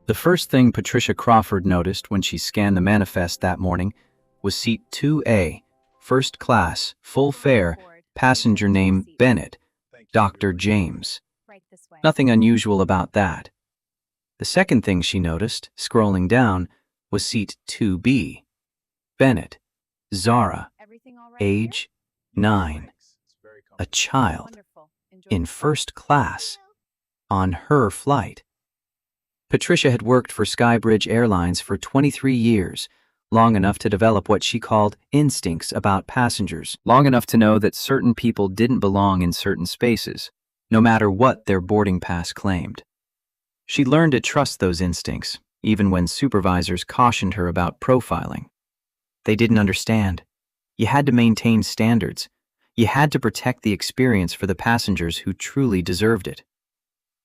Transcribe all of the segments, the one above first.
The first thing Patricia Crawford noticed when she scanned the manifest that morning was seat 2A, first class, full fare, passenger name Bennett, Dr. James. Nothing unusual about that. The second thing she noticed, scrolling down, was seat 2B, Bennett, Zara, age 9, a child, in first class, on her flight. Patricia had worked for Skybridge Airlines for 23 years, long enough to develop what she called instincts about passengers, long enough to know that certain people didn't belong in certain spaces, no matter what their boarding pass claimed. She learned to trust those instincts, even when supervisors cautioned her about profiling. They didn't understand. You had to maintain standards. You had to protect the experience for the passengers who truly deserved it.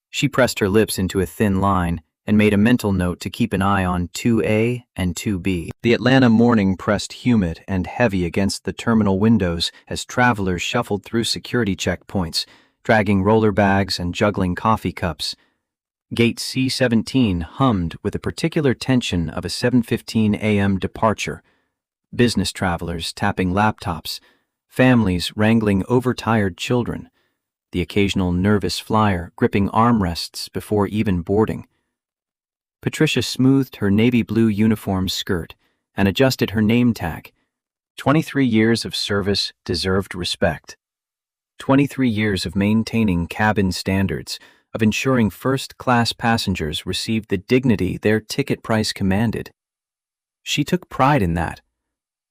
She pressed her lips into a thin line and made a mental note to keep an eye on 2A and 2B. The Atlanta morning pressed humid and heavy against the terminal windows as travelers shuffled through security checkpoints, dragging roller bags and juggling coffee cups. Gate C-17 hummed with the particular tension of a 7:15 a.m. departure. Business travelers tapping laptops, families wrangling overtired children, the occasional nervous flyer gripping armrests before even boarding. Patricia smoothed her navy blue uniform skirt and adjusted her name tag. 23 years of service deserved respect. 23 years of maintaining cabin standards, of ensuring first-class passengers received the dignity their ticket price commanded. She took pride in that.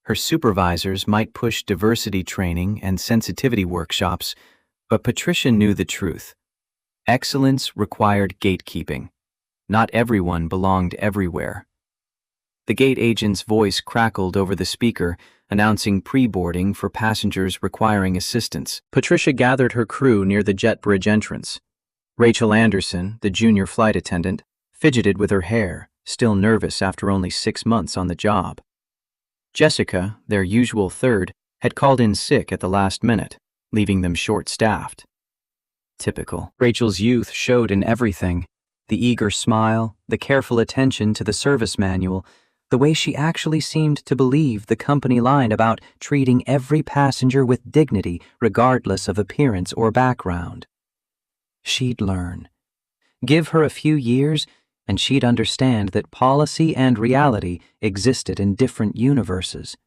Her supervisors might push diversity training and sensitivity workshops, but Patricia knew the truth. Excellence required gatekeeping. Not everyone belonged everywhere. The gate agent's voice crackled over the speaker, announcing pre-boarding for passengers requiring assistance. Patricia gathered her crew near the jet bridge entrance. Rachel Anderson, the junior flight attendant, fidgeted with her hair, still nervous after only 6 months on the job. Jessica, their usual third, had called in sick at the last minute, leaving them short-staffed. Typical. Rachel's youth showed in everything. The eager smile, the careful attention to the service manual, the way she actually seemed to believe the company line about treating every passenger with dignity regardless of appearance or background. She'd learn. Give her a few years, and she'd understand that policy and reality existed in different universes.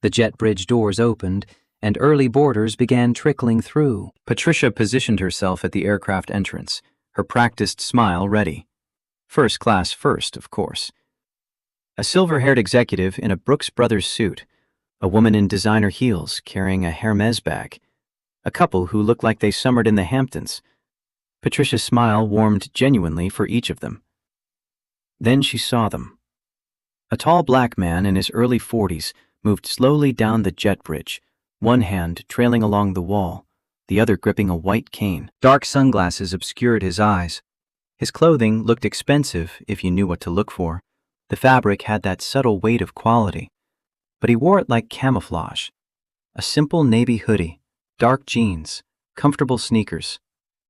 The jet bridge doors opened, and early boarders began trickling through. Patricia positioned herself at the aircraft entrance, her practiced smile ready. First class first, of course. A silver-haired executive in a Brooks Brothers suit, a woman in designer heels carrying a Hermes bag, a couple who looked like they summered in the Hamptons. Patricia's smile warmed genuinely for each of them. Then she saw them. A tall black man in his early 40s moved slowly down the jet bridge, one hand trailing along the wall, the other gripping a white cane. Dark sunglasses obscured his eyes. His clothing looked expensive if you knew what to look for. The fabric had that subtle weight of quality, but he wore it like camouflage. A simple navy hoodie, dark jeans, comfortable sneakers.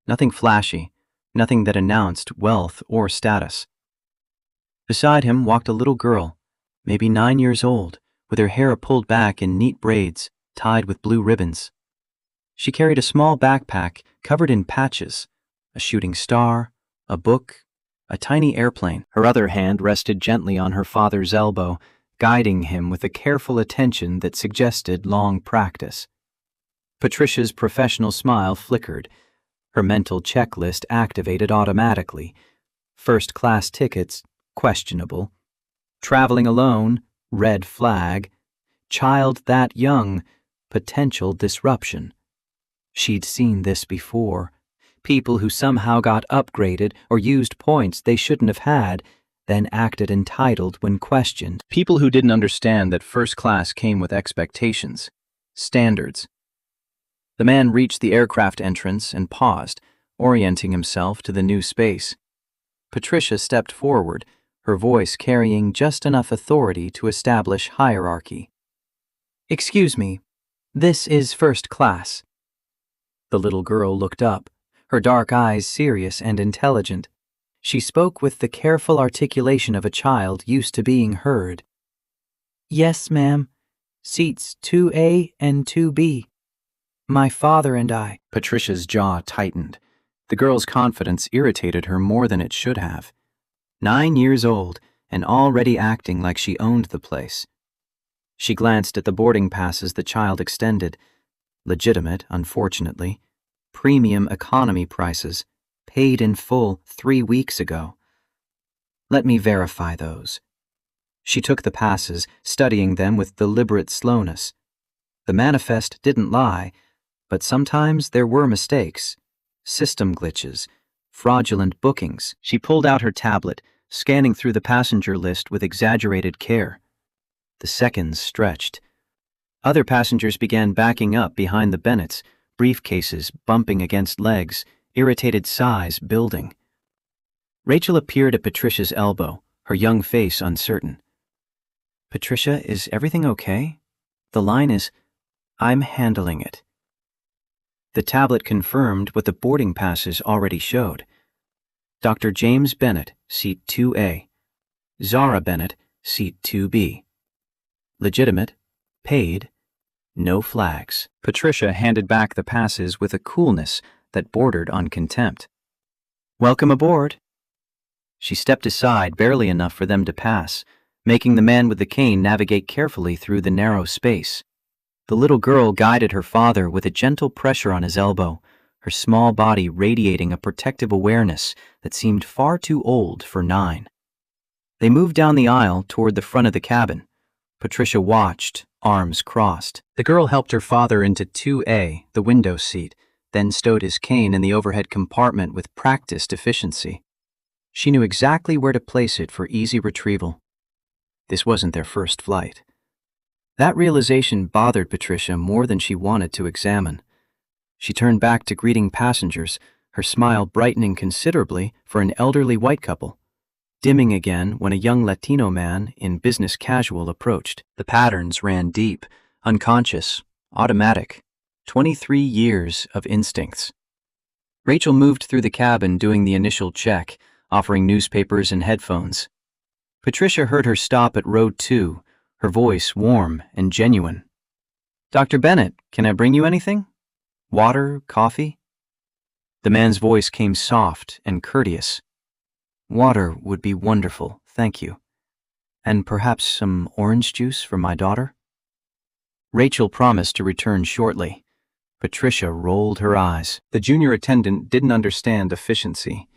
Nothing flashy, nothing that announced wealth or status. Beside him walked a little girl, maybe 9 years old, with her hair pulled back in neat braids, tied with blue ribbons. She carried a small backpack covered in patches, a shooting star, a book, a tiny airplane. Her other hand rested gently on her father's elbow, guiding him with a careful attention that suggested long practice. Patricia's professional smile flickered. Her mental checklist activated automatically. First-class tickets, questionable. Traveling alone, red flag. Child that young, potential disruption. She'd seen this before. People who somehow got upgraded or used points they shouldn't have had, then acted entitled when questioned. People who didn't understand that first class came with expectations, standards. The man reached the aircraft entrance and paused, orienting himself to the new space. Patricia stepped forward, her voice carrying just enough authority to establish hierarchy. "Excuse me, this is first class." The little girl looked up, her dark eyes serious and intelligent. She spoke with the careful articulation of a child used to being heard. "Yes, ma'am. Seats 2A and 2B. My father and I." Patricia's jaw tightened. The girl's confidence irritated her more than it should have. 9 years old and already acting like she owned the place. She glanced at the boarding passes the child extended. Legitimate, unfortunately. Premium economy prices. Paid in full 3 weeks ago. "Let me verify those." She took the passes, studying them with deliberate slowness. The manifest didn't lie, but sometimes there were mistakes. System glitches. Fraudulent bookings. She pulled out her tablet, scanning through the passenger list with exaggerated care. The seconds stretched. Other passengers began backing up behind the Bennetts, briefcases bumping against legs, irritated sighs building. Rachel appeared at Patricia's elbow, her young face uncertain. "Patricia, is everything okay? The line is, 'I'm handling it.'" The tablet confirmed what the boarding passes already showed. Dr. James Bennett, seat 2A. Zara Bennett, seat 2B. Legitimate, paid, no flags. Patricia handed back the passes with a coolness that bordered on contempt. "Welcome aboard." She stepped aside barely enough for them to pass, making the man with the cane navigate carefully through the narrow space. The little girl guided her father with a gentle pressure on his elbow, her small body radiating a protective awareness that seemed far too old for 9. They moved down the aisle toward the front of the cabin. Patricia watched, arms crossed. The girl helped her father into 2A, the window seat, then stowed his cane in the overhead compartment with practiced efficiency. She knew exactly where to place it for easy retrieval. This wasn't their first flight. That realization bothered Patricia more than she wanted to examine. She turned back to greeting passengers, her smile brightening considerably for an elderly white couple, dimming again when a young Latino man in business casual approached. The patterns ran deep, unconscious, automatic. 23 years of instincts. Rachel moved through the cabin doing the initial check, offering newspapers and headphones. Patricia heard her stop at row 2, her voice warm and genuine. "Dr. Bennett, can I bring you anything? Water, coffee?" The man's voice came soft and courteous. "Water would be wonderful, thank you. And perhaps some orange juice for my daughter?" Rachel promised to return shortly. Patricia rolled her eyes. The junior attendant didn't understand efficiency.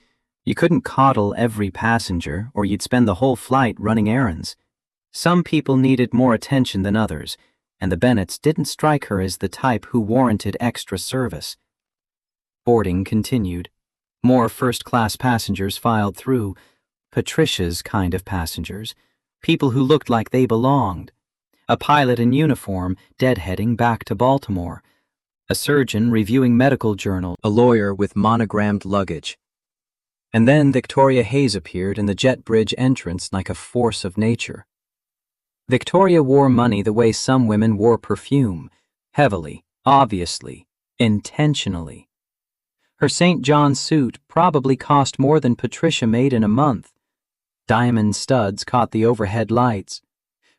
You couldn't coddle every passenger, or you'd spend the whole flight running errands. Some people needed more attention than others, and the Bennetts didn't strike her as the type who warranted extra service. Boarding continued. More first-class passengers filed through. Patricia's kind of passengers. People who looked like they belonged. A pilot in uniform deadheading back to Baltimore. A surgeon reviewing medical journals. A lawyer with monogrammed luggage. And then Victoria Hayes appeared in the jet bridge entrance like a force of nature. Victoria wore money the way some women wore perfume. Heavily, obviously, intentionally. Her St. John suit probably cost more than Patricia made in a month. Diamond studs caught the overhead lights.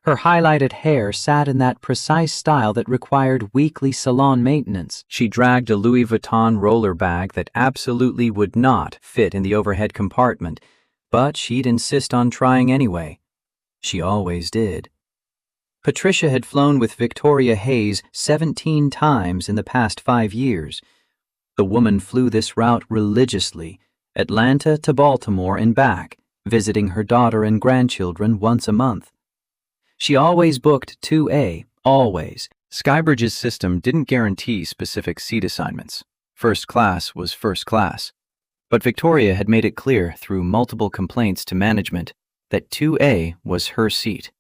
Her highlighted hair sat in that precise style that required weekly salon maintenance. She dragged a Louis Vuitton roller bag that absolutely would not fit in the overhead compartment, but she'd insist on trying anyway. She always did. Patricia had flown with Victoria Hayes 17 times in the past 5 years. The woman flew this route religiously, Atlanta to Baltimore and back, visiting her daughter and grandchildren once a month. She always booked 2A, always. Skybridge's system didn't guarantee specific seat assignments. First class was first class. But Victoria had made it clear through multiple complaints to management that 2A was her seat.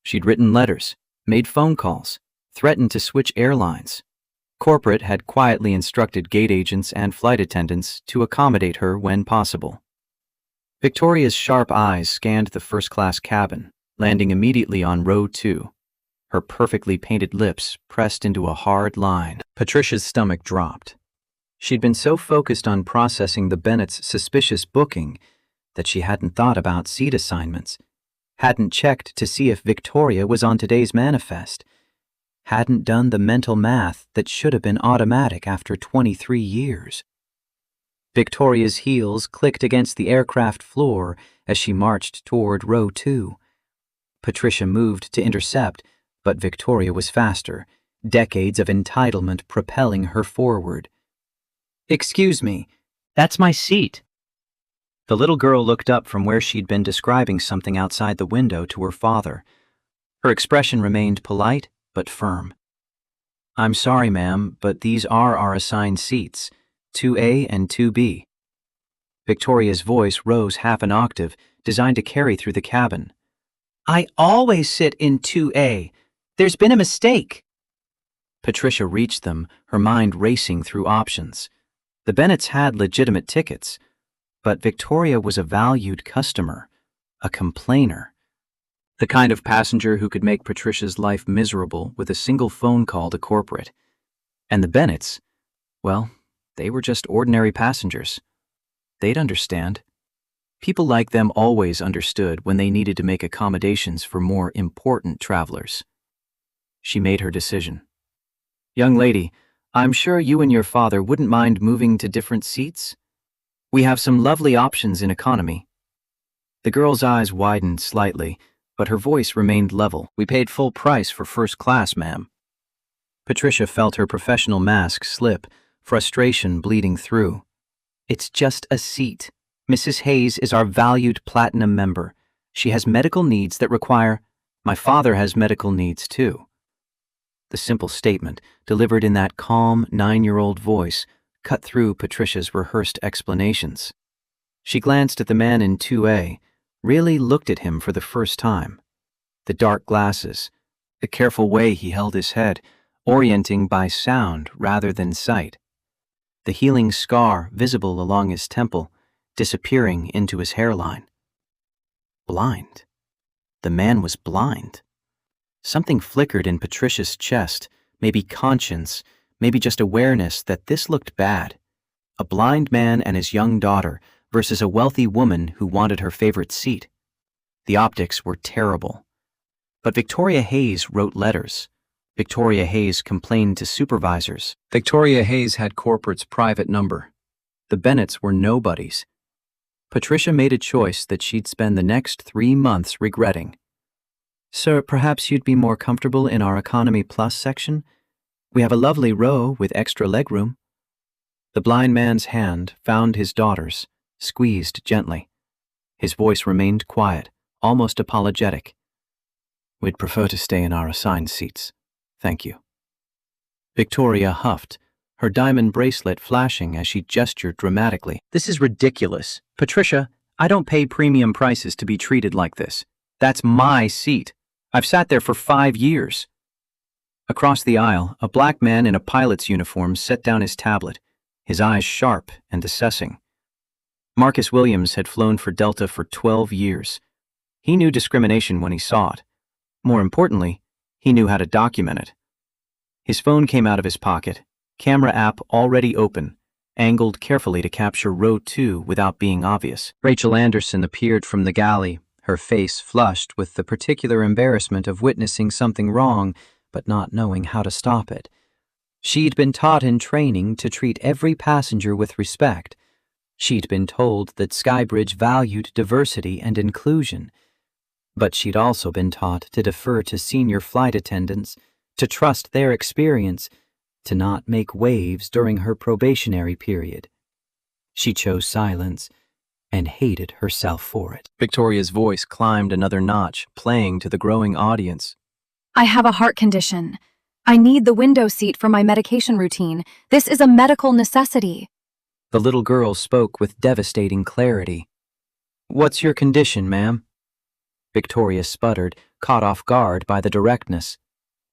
She'd written letters, made phone calls, threatened to switch airlines. Corporate had quietly instructed gate agents and flight attendants to accommodate her when possible. Victoria's sharp eyes scanned the first-class cabin, landing immediately on row 2. Her perfectly painted lips pressed into a hard line. Patricia's stomach dropped. She'd been so focused on processing the Bennetts' suspicious booking that she hadn't thought about seat assignments, hadn't checked to see if Victoria was on today's manifest, hadn't done the mental math that should have been automatic after 23 years. Victoria's heels clicked against the aircraft floor as she marched toward row 2. Patricia moved to intercept, but Victoria was faster, decades of entitlement propelling her forward. "Excuse me, that's my seat." The little girl looked up from where she'd been describing something outside the window to her father. Her expression remained polite but firm. "I'm sorry, ma'am, but these are our assigned seats, 2A and 2B. Victoria's voice rose half an octave, designed to carry through the cabin. "I always sit in 2A. There's been a mistake." Patricia reached them, her mind racing through options. The Bennetts had legitimate tickets, but Victoria was a valued customer, a complainer. The kind of passenger who could make Patricia's life miserable with a single phone call to corporate. And the Bennetts, well, they were just ordinary passengers. They'd understand. People like them always understood when they needed to make accommodations for more important travelers. She made her decision. "Young lady, I'm sure you and your father wouldn't mind moving to different seats? We have some lovely options in economy." The girl's eyes widened slightly, but her voice remained level. "We paid full price for first class, ma'am." Patricia felt her professional mask slip, frustration bleeding through. "It's just a seat. Mrs. Hayes is our valued platinum member. She has medical needs that require— My father has medical needs too." The simple statement, delivered in that calm 9-year-old voice, cut through Patricia's rehearsed explanations. She glanced at the man in 2A, really looked at him for the first time. The dark glasses, the careful way he held his head, orienting by sound rather than sight. The healing scar visible along his temple, disappearing into his hairline. Blind. The man was blind. Something flickered in Patricia's chest, maybe conscience, maybe just awareness that this looked bad. A blind man and his young daughter versus a wealthy woman who wanted her favorite seat. The optics were terrible. But Victoria Hayes wrote letters. Victoria Hayes complained to supervisors. Victoria Hayes had corporate's private number. The Bennetts were nobodies. Patricia made a choice that she'd spend the next 3 months regretting. "Sir, perhaps you'd be more comfortable in our Economy Plus section? We have a lovely row with extra legroom." The blind man's hand found his daughter's, squeezed gently. His voice remained quiet, almost apologetic. "We'd prefer to stay in our assigned seats. Thank you." Victoria huffed, her diamond bracelet flashing as she gestured dramatically. "This is ridiculous. Patricia, I don't pay premium prices to be treated like this. That's my seat. I've sat there for 5 years. Across the aisle, a black man in a pilot's uniform set down his tablet, his eyes sharp and assessing. Marcus Williams had flown for Delta for 12 years. He knew discrimination when he saw it. More importantly, he knew how to document it. His phone came out of his pocket, camera app already open, angled carefully to capture row 2 without being obvious. Rachel Anderson appeared from the galley, her face flushed with the particular embarrassment of witnessing something wrong but not knowing how to stop it. She'd been taught in training to treat every passenger with respect. She'd been told that Skybridge valued diversity and inclusion. But she'd also been taught to defer to senior flight attendants, to trust their experience, to not make waves during her probationary period. She chose silence and hated herself for it. Victoria's voice climbed another notch, playing to the growing audience. "I have a heart condition. I need the window seat for my medication routine. This is a medical necessity." The little girl spoke with devastating clarity. "What's your condition, ma'am?" Victoria sputtered, caught off guard by the directness.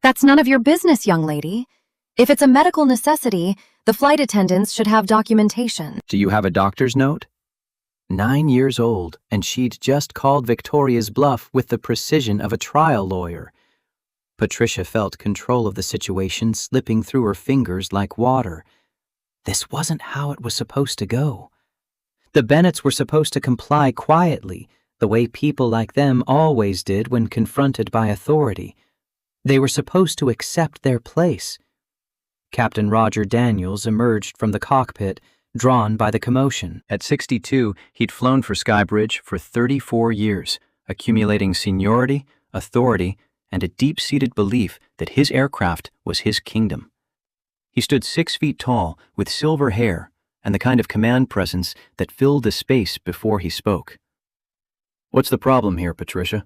"That's none of your business, young lady. If it's a medical necessity, the flight attendants should have documentation." "Do you have a doctor's note?" 9 years old, and she'd just called Victoria's bluff with the precision of a trial lawyer. Patricia felt control of the situation slipping through her fingers like water. This wasn't how it was supposed to go. The Bennets were supposed to comply quietly, the way people like them always did when confronted by authority. They were supposed to accept their place. Captain Roger Daniels emerged from the cockpit, drawn by the commotion. At 62, he'd flown for Skybridge for 34 years, accumulating seniority, authority, and a deep-seated belief that his aircraft was his kingdom. He stood 6 feet tall, with silver hair, and the kind of command presence that filled the space before he spoke. "What's the problem here, Patricia?"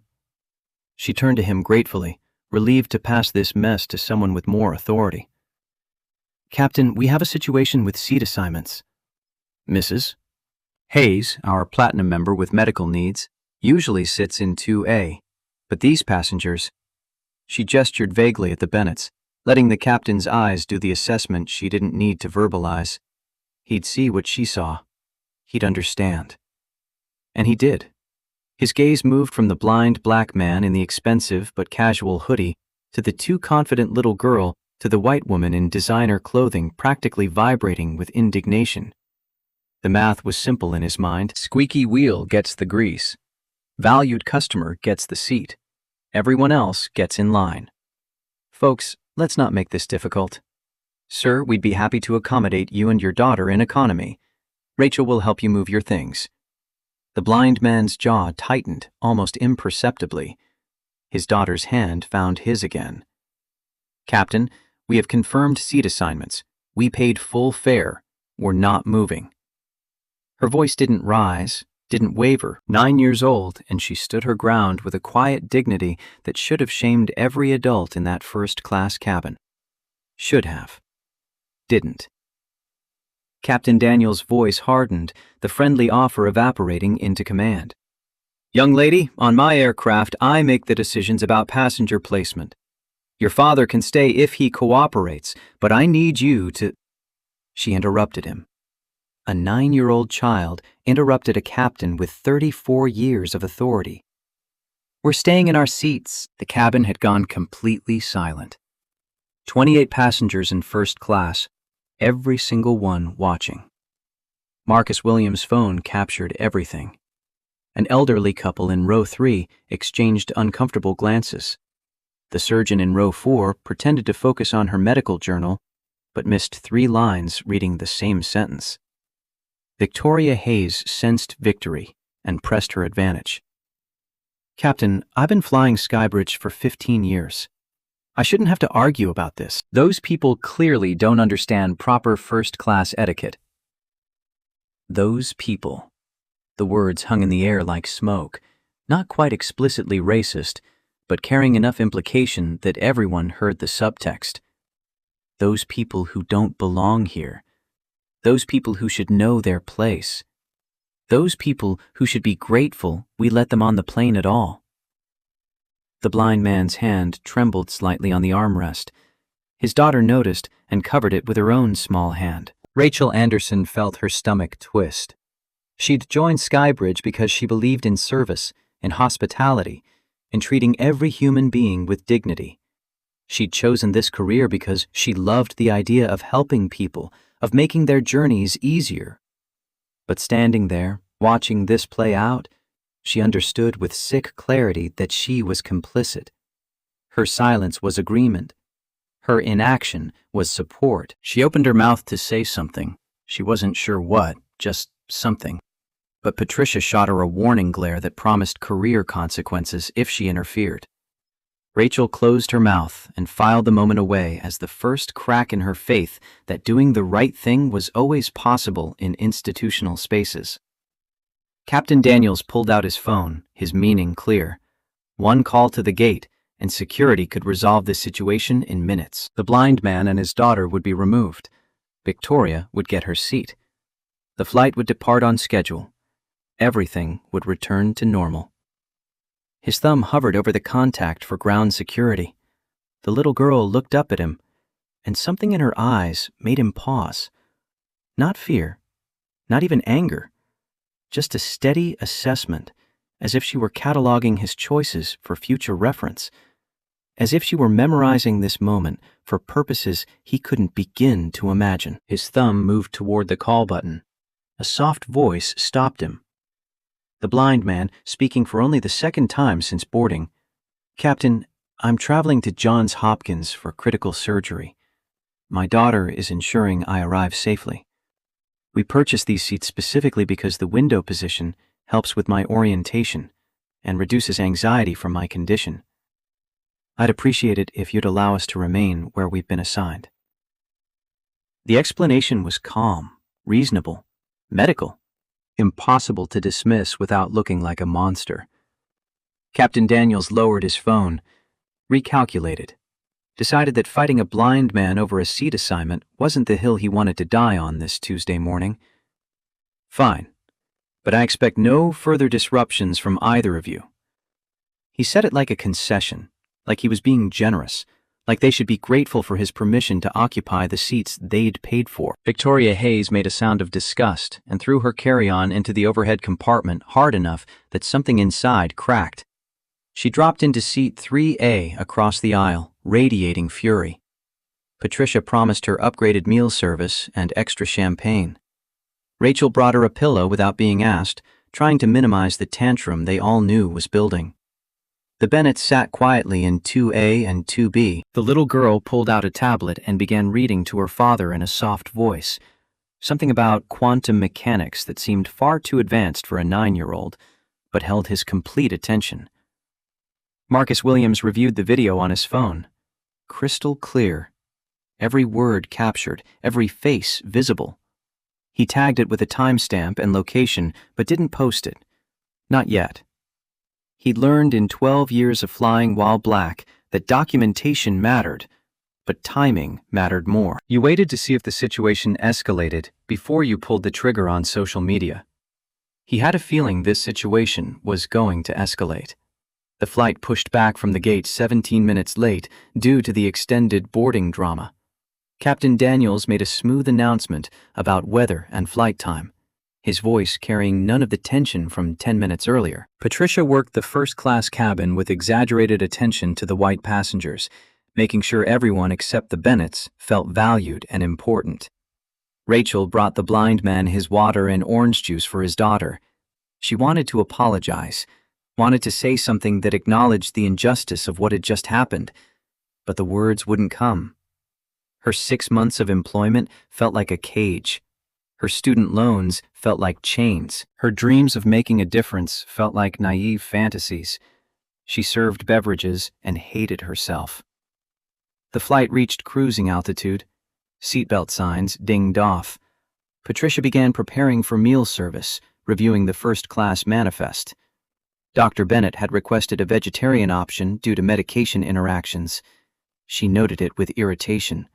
She turned to him gratefully, relieved to pass this mess to someone with more authority. "Captain, we have a situation with seat assignments." "Mrs. Hayes, our platinum member with medical needs, usually sits in 2A, but these passengers—" She gestured vaguely at the Bennets, letting the captain's eyes do the assessment she didn't need to verbalize. He'd see what she saw. He'd understand. And he did. His gaze moved from the blind black man in the expensive but casual hoodie to the too confident little girl to the white woman in designer clothing practically vibrating with indignation. The math was simple in his mind. Squeaky wheel gets the grease. Valued customer gets the seat. Everyone else gets in line. Folks, let's not make this difficult. Sir, we'd be happy to accommodate you and your daughter in economy. Rachel will help you move your things. The blind man's jaw tightened almost imperceptibly. His daughter's hand found his again. "Captain, we have confirmed seat assignments. We paid full fare. We're not moving." Her voice didn't rise, didn't waver. 9 years old, and she stood her ground with a quiet dignity that should have shamed every adult in that first-class cabin. Should have. Didn't. Captain Daniels' voice hardened, the friendly offer evaporating into command. "Young lady, on my aircraft, I make the decisions about passenger placement. Your father can stay if he cooperates, but I need you to—" She interrupted him. A 9-year-old child interrupted a captain with 34 years of authority. "We're staying in our seats." The cabin had gone completely silent. 28 passengers in first class, every single one watching. Marcus Williams' phone captured everything. An elderly couple in row 3 exchanged uncomfortable glances. The surgeon in row 4 pretended to focus on her medical journal, but missed 3 lines reading the same sentence. Victoria Hayes sensed victory and pressed her advantage. "Captain, I've been flying Skybridge for 15 years. I shouldn't have to argue about this. Those people clearly don't understand proper first-class etiquette." Those people. The words hung in the air like smoke, not quite explicitly racist, but carrying enough implication that everyone heard the subtext. Those people who don't belong here. Those people who should know their place. Those people who should be grateful we let them on the plane at all. The blind man's hand trembled slightly on the armrest. His daughter noticed and covered it with her own small hand. Rachel Anderson felt her stomach twist. She'd joined Skybridge because she believed in service, in hospitality, in treating every human being with dignity. She'd chosen this career because she loved the idea of helping people, of making their journeys easier. But standing there, watching this play out, she understood with sick clarity that she was complicit. Her silence was agreement. Her inaction was support. She opened her mouth to say something. She wasn't sure what, just something. But Patricia shot her a warning glare that promised career consequences if she interfered. Rachel closed her mouth and filed the moment away as the first crack in her faith that doing the right thing was always possible in institutional spaces. Captain Daniels pulled out his phone, his meaning clear. One call to the gate, and security could resolve this situation in minutes. The blind man and his daughter would be removed. Victoria would get her seat. The flight would depart on schedule. Everything would return to normal. His thumb hovered over the contact for ground security. The little girl looked up at him, and something in her eyes made him pause. Not fear, not even anger, just a steady assessment, as if she were cataloging his choices for future reference, as if she were memorizing this moment for purposes he couldn't begin to imagine. His thumb moved toward the call button, A soft voice stopped him. The blind man, speaking for only the second time since boarding. "Captain, I'm traveling to Johns Hopkins for critical surgery. My daughter is ensuring I arrive safely. We purchased these seats specifically because the window position helps with my orientation and reduces anxiety from my condition. I'd appreciate it if you'd allow us to remain where we've been assigned." The explanation was calm, reasonable, medical, impossible to dismiss without looking like a monster. Captain Daniels lowered his phone, recalculated, decided that fighting a blind man over a seat assignment wasn't the hill he wanted to die on this Tuesday morning. "Fine, but I expect no further disruptions from either of you." He said it like a concession, like he was being generous, like they should be grateful for his permission to occupy the seats they'd paid for. Victoria Hayes made a sound of disgust and threw her carry-on into the overhead compartment hard enough that something inside cracked. She dropped into seat 3A across the aisle, radiating fury. Patricia promised her upgraded meal service and extra champagne. Rachel brought her a pillow without being asked, trying to minimize the tantrum they all knew was building. The Bennetts sat quietly in 2A and 2B. The little girl pulled out a tablet and began reading to her father in a soft voice, something about quantum mechanics that seemed far too advanced for a 9-year-old, but held his complete attention. Marcus Williams reviewed the video on his phone. Crystal clear. Every word captured, every face visible. He tagged it with a timestamp and location, but didn't post it. Not yet. He'd learned in 12 years of flying while black that documentation mattered, but timing mattered more. You waited to see if the situation escalated before you pulled the trigger on social media. He had a feeling this situation was going to escalate. The flight pushed back from the gate 17 minutes late due to the extended boarding drama. Captain Daniels made a smooth announcement about weather and flight time, his voice carrying none of the tension from 10 minutes earlier. Patricia worked the first-class cabin with exaggerated attention to the white passengers, making sure everyone except the Bennetts felt valued and important. Rachel brought the blind man his water and orange juice for his daughter. She wanted to apologize, wanted to say something that acknowledged the injustice of what had just happened, but the words wouldn't come. Her 6 months of employment felt like a cage. Her student loans felt like chains. Her dreams of making a difference felt like naive fantasies. She served beverages and hated herself. The flight reached cruising altitude. Seatbelt signs dinged off. Patricia began preparing for meal service, reviewing the first-class manifest. Dr. Bennett had requested a vegetarian option due to medication interactions. She noted it with irritation.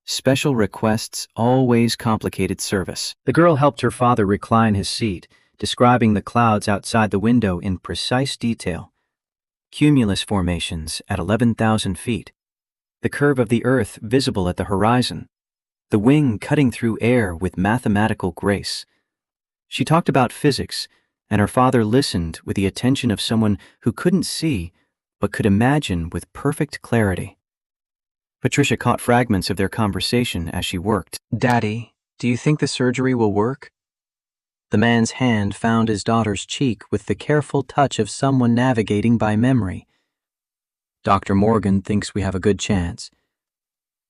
Special requests always complicated service. The girl helped her father recline his seat, describing the clouds outside the window in precise detail. Cumulus formations at 11,000 feet. The curve of the Earth visible at the horizon. The wing cutting through air with mathematical grace. She talked about physics, and her father listened with the attention of someone who couldn't see, but could imagine with perfect clarity. Patricia caught fragments of their conversation as she worked. "Daddy, do you think the surgery will work?" The man's hand found his daughter's cheek with the careful touch of someone navigating by memory. "Dr. Morgan thinks we have a good chance.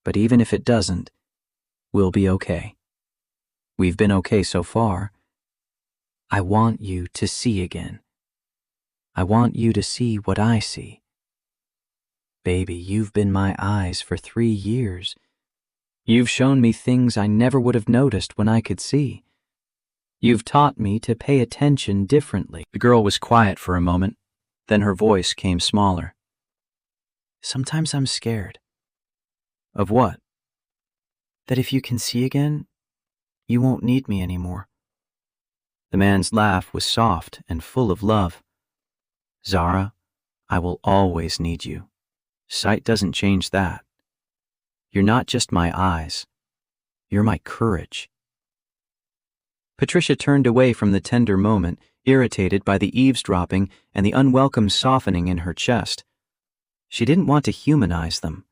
But even if it doesn't, we'll be okay. We've been okay so far. I want you to see again. I want you to see what I see. Baby, you've been my eyes for 3 years. You've shown me things I never would have noticed when I could see. You've taught me to pay attention differently." The girl was quiet for a moment, then her voice came smaller. "Sometimes I'm scared." "Of what?" "That if you can see again, you won't need me anymore." The man's laugh was soft and full of love. "Zara, I will always need you. Sight doesn't change that. You're not just my eyes. You're my courage." Patricia turned away from the tender moment, irritated by the eavesdropping and the unwelcome softening in her chest. She didn't want to humanize them.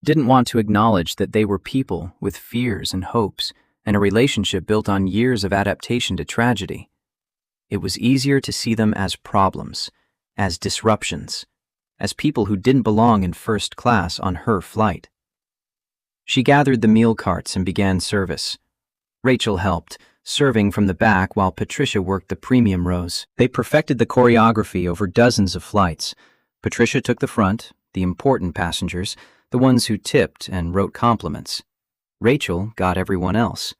Didn't want to acknowledge that they were people with fears and hopes, and a relationship built on years of adaptation to tragedy. It was easier to see them as problems, as disruptions, as people who didn't belong in first class on her flight. She gathered the meal carts and began service. Rachel helped, serving from the back while Patricia worked the premium rows. They perfected the choreography over dozens of flights. Patricia took the front, the important passengers, the ones who tipped and wrote compliments. Rachel got everyone else.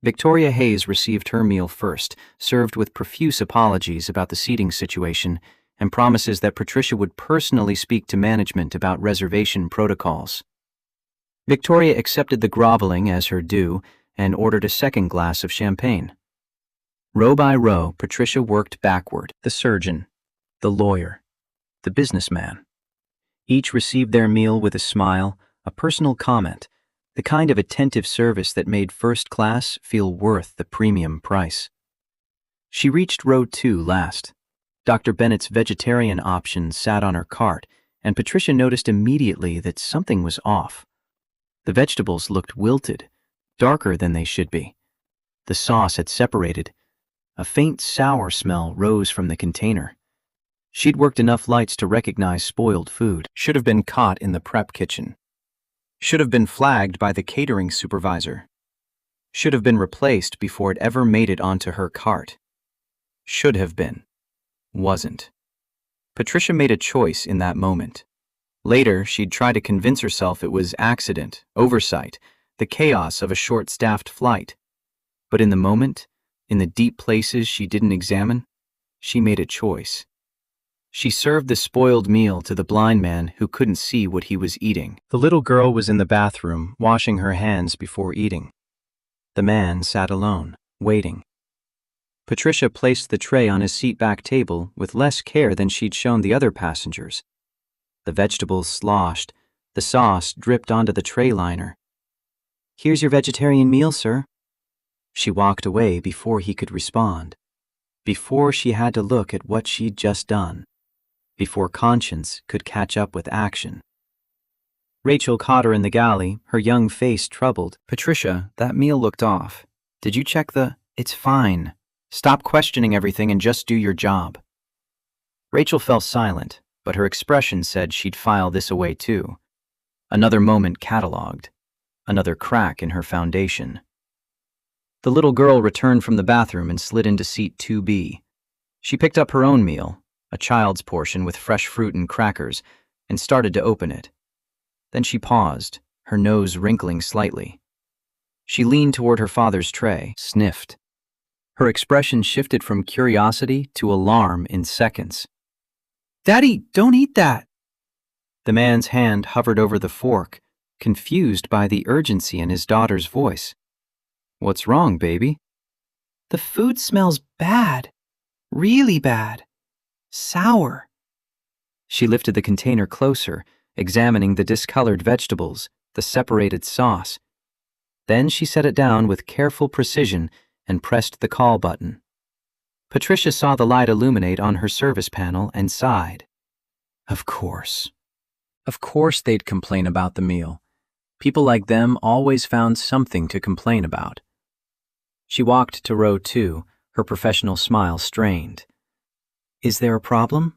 Victoria Hayes received her meal first, served with profuse apologies about the seating situation and promises that Patricia would personally speak to management about reservation protocols. Victoria accepted the groveling as her due and ordered a second glass of champagne. Row by row, Patricia worked backward: the surgeon, the lawyer, the businessman. Each received their meal with a smile, a personal comment, the kind of attentive service that made first class feel worth the premium price. She reached row 2 last. Dr. Bennett's vegetarian option sat on her cart, and Patricia noticed immediately that something was off. The vegetables looked wilted, darker than they should be. The sauce had separated. A faint sour smell rose from the container. She'd worked enough lights to recognize spoiled food. Should have been caught in the prep kitchen. Should have been flagged by the catering supervisor. Should have been replaced before it ever made it onto her cart. Should have been. Wasn't. Patricia made a choice in that moment. Later, she'd try to convince herself it was accident, oversight, the chaos of a short-staffed flight. But in the moment, in the deep places she didn't examine, she made a choice. She served the spoiled meal to the blind man who couldn't see what he was eating. The little girl was in the bathroom, washing her hands before eating. The man sat alone, waiting. Patricia placed the tray on his seat-back table with less care than she'd shown the other passengers. The vegetables sloshed, the sauce dripped onto the tray liner. "Here's your vegetarian meal, sir." She walked away before he could respond, before she had to look at what she'd just done, before conscience could catch up with action. Rachel caught her in the galley, her young face troubled. "Patricia, that meal looked off. Did you check the—" "It's fine. Stop questioning everything and just do your job." Rachel fell silent, but her expression said she'd file this away too. Another moment catalogued. Another crack in her foundation. The little girl returned from the bathroom and slid into seat 2B. She picked up her own meal, a child's portion with fresh fruit and crackers, and started to open it. Then she paused, her nose wrinkling slightly. She leaned toward her father's tray, sniffed. Her expression shifted from curiosity to alarm in seconds. "Daddy, don't eat that!" The man's hand hovered over the fork, confused by the urgency in his daughter's voice. "What's wrong, baby?" "The food smells bad. Really bad. Sour." She lifted the container closer, examining the discolored vegetables, the separated sauce. Then she set it down with careful precision and pressed the call button. Patricia saw the light illuminate on her service panel and sighed. Of course. Of course they'd complain about the meal. People like them always found something to complain about. She walked to row 2, her professional smile strained. "Is there a problem?"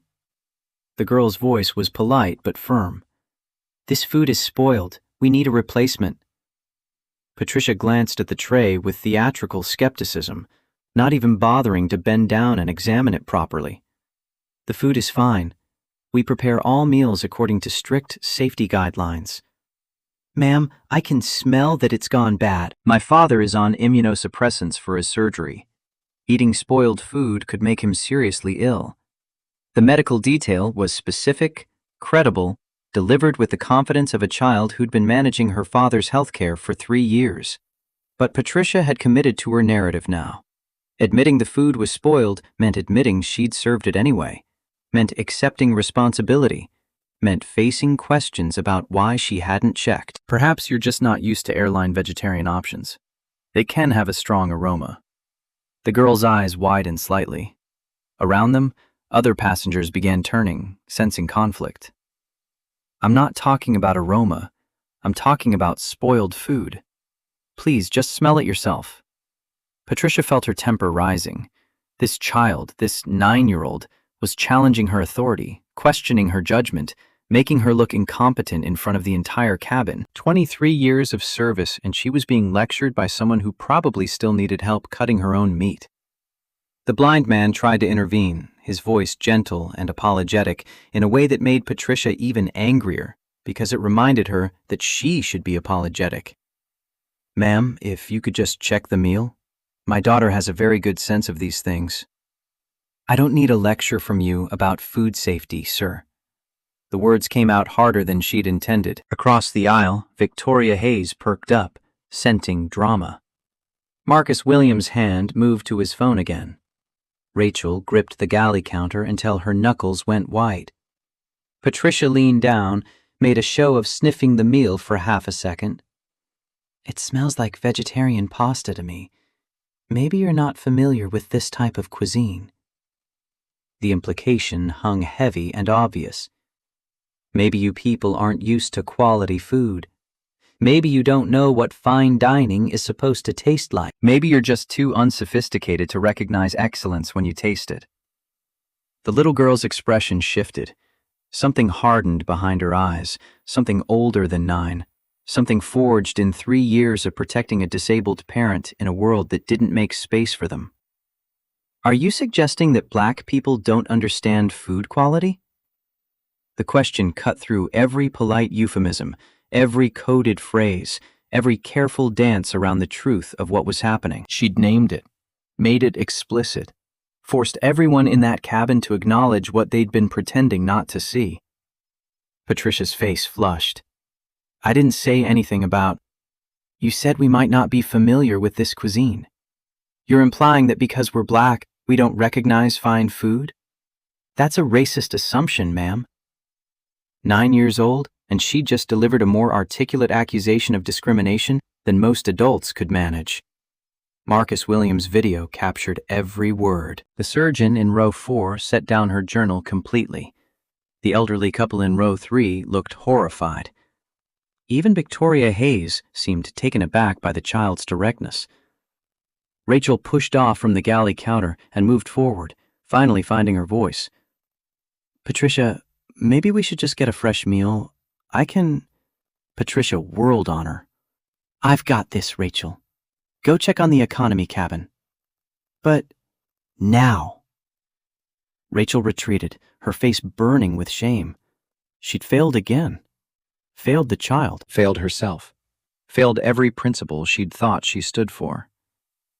The girl's voice was polite but firm. "This food is spoiled. We need a replacement." Patricia glanced at the tray with theatrical skepticism, not even bothering to bend down and examine it properly. "The food is fine. We prepare all meals according to strict safety guidelines." "Ma'am, I can smell that it's gone bad. My father is on immunosuppressants for his surgery. Eating spoiled food could make him seriously ill." The medical detail was specific, credible, delivered with the confidence of a child who'd been managing her father's health care for 3 years. But Patricia had committed to her narrative now. Admitting the food was spoiled meant admitting she'd served it anyway, meant accepting responsibility, meant facing questions about why she hadn't checked. "Perhaps you're just not used to airline vegetarian options. They can have a strong aroma." The girl's eyes widened slightly. Around them, other passengers began turning, sensing conflict. "I'm not talking about aroma. I'm talking about spoiled food." Please, just smell it yourself. Patricia felt her temper rising. This child, this 9-year-old, was challenging her authority, questioning her judgment, making her look incompetent in front of the entire cabin. 23 years of service, and she was being lectured by someone who probably still needed help cutting her own meat. The blind man tried to intervene, his voice gentle and apologetic, in a way that made Patricia even angrier, because it reminded her that she should be apologetic. "Ma'am, if you could just check the meal? My daughter has a very good sense of these things." "I don't need a lecture from you about food safety, sir." The words came out harder than she'd intended. Across the aisle, Victoria Hayes perked up, scenting drama. Marcus Williams' hand moved to his phone again. Rachel gripped the galley counter until her knuckles went white. Patricia leaned down, made a show of sniffing the meal for half a second. "It smells like vegetarian pasta to me. Maybe you're not familiar with this type of cuisine." The implication hung heavy and obvious. Maybe you people aren't used to quality food. Maybe you don't know what fine dining is supposed to taste like. Maybe you're just too unsophisticated to recognize excellence when you taste it. The little girl's expression shifted. Something hardened behind her eyes, something older than 9, something forged in 3 years of protecting a disabled parent in a world that didn't make space for them. "Are you suggesting that Black people don't understand food quality?" The question cut through every polite euphemism, every coded phrase, every careful dance around the truth of what was happening. She'd named it, made it explicit, forced everyone in that cabin to acknowledge what they'd been pretending not to see. Patricia's face flushed. "I didn't say anything about... You said we might not be familiar with this cuisine. You're implying that because we're Black, we don't recognize fine food? That's a racist assumption, ma'am." 9 years old, and she just delivered a more articulate accusation of discrimination than most adults could manage. Marcus Williams' video captured every word. The surgeon in row 4 set down her journal completely. The elderly couple in row 3 looked horrified. Even Victoria Hayes seemed taken aback by the child's directness. Rachel pushed off from the galley counter and moved forward, finally finding her voice. "Patricia, maybe we should just get a fresh meal. I can..." Patricia whirled on her. "I've got this, Rachel. Go check on the economy cabin." "But now." Rachel retreated, her face burning with shame. She'd failed again. Failed the child. Failed herself. Failed every principle she'd thought she stood for.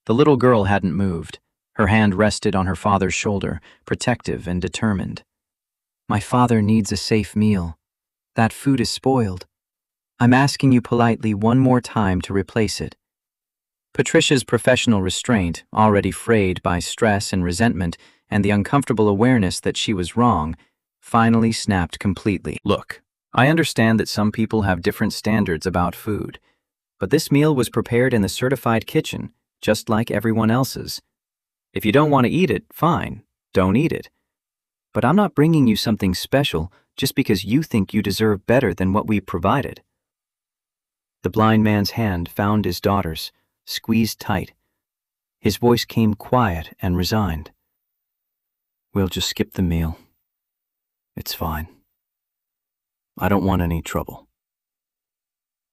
The little girl hadn't moved. Her hand rested on her father's shoulder, protective and determined. "My father needs a safe meal. That food is spoiled. I'm asking you politely one more time to replace it." Patricia's professional restraint, already frayed by stress and resentment and the uncomfortable awareness that she was wrong, finally snapped completely. "Look, I understand that some people have different standards about food, but this meal was prepared in the certified kitchen, just like everyone else's. If you don't want to eat it, fine, don't eat it. But I'm not bringing you something special just because you think you deserve better than what we provided." The blind man's hand found his daughter's, squeezed tight. His voice came quiet and resigned. "We'll just skip the meal. It's fine. I don't want any trouble."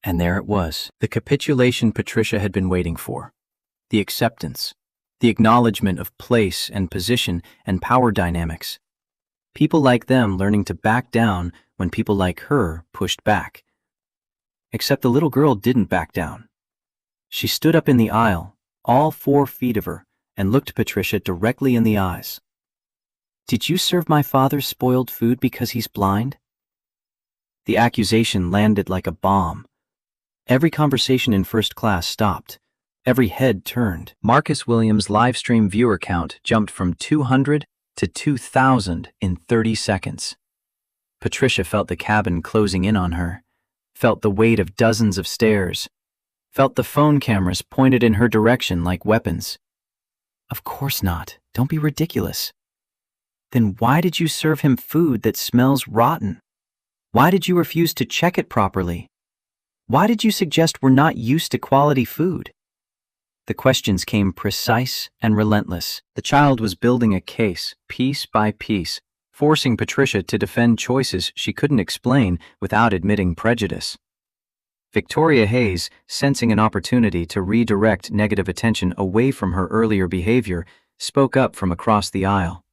And there it was, the capitulation Patricia had been waiting for. The acceptance, the acknowledgement of place and position and power dynamics. People like them learning to back down when people like her pushed back. Except the little girl didn't back down. She stood up in the aisle, all 4 feet of her, and looked Patricia directly in the eyes. "Did you serve my father spoiled food because he's blind?" The accusation landed like a bomb. Every conversation in first class stopped. Every head turned. Marcus Williams' livestream viewer count jumped from 200 to 2,000 in 30 seconds. Patricia felt the cabin closing in on her, felt the weight of dozens of stares, felt the phone cameras pointed in her direction like weapons. "Of course not. Don't be ridiculous." "Then why did you serve him food that smells rotten? Why did you refuse to check it properly?" Why did you suggest we're not used to quality food? The questions came precise and relentless. The child was building a case, piece by piece, forcing Patricia to defend choices she couldn't explain without admitting prejudice. Victoria Hayes, sensing an opportunity to redirect negative attention away from her earlier behavior, spoke up from across the aisle.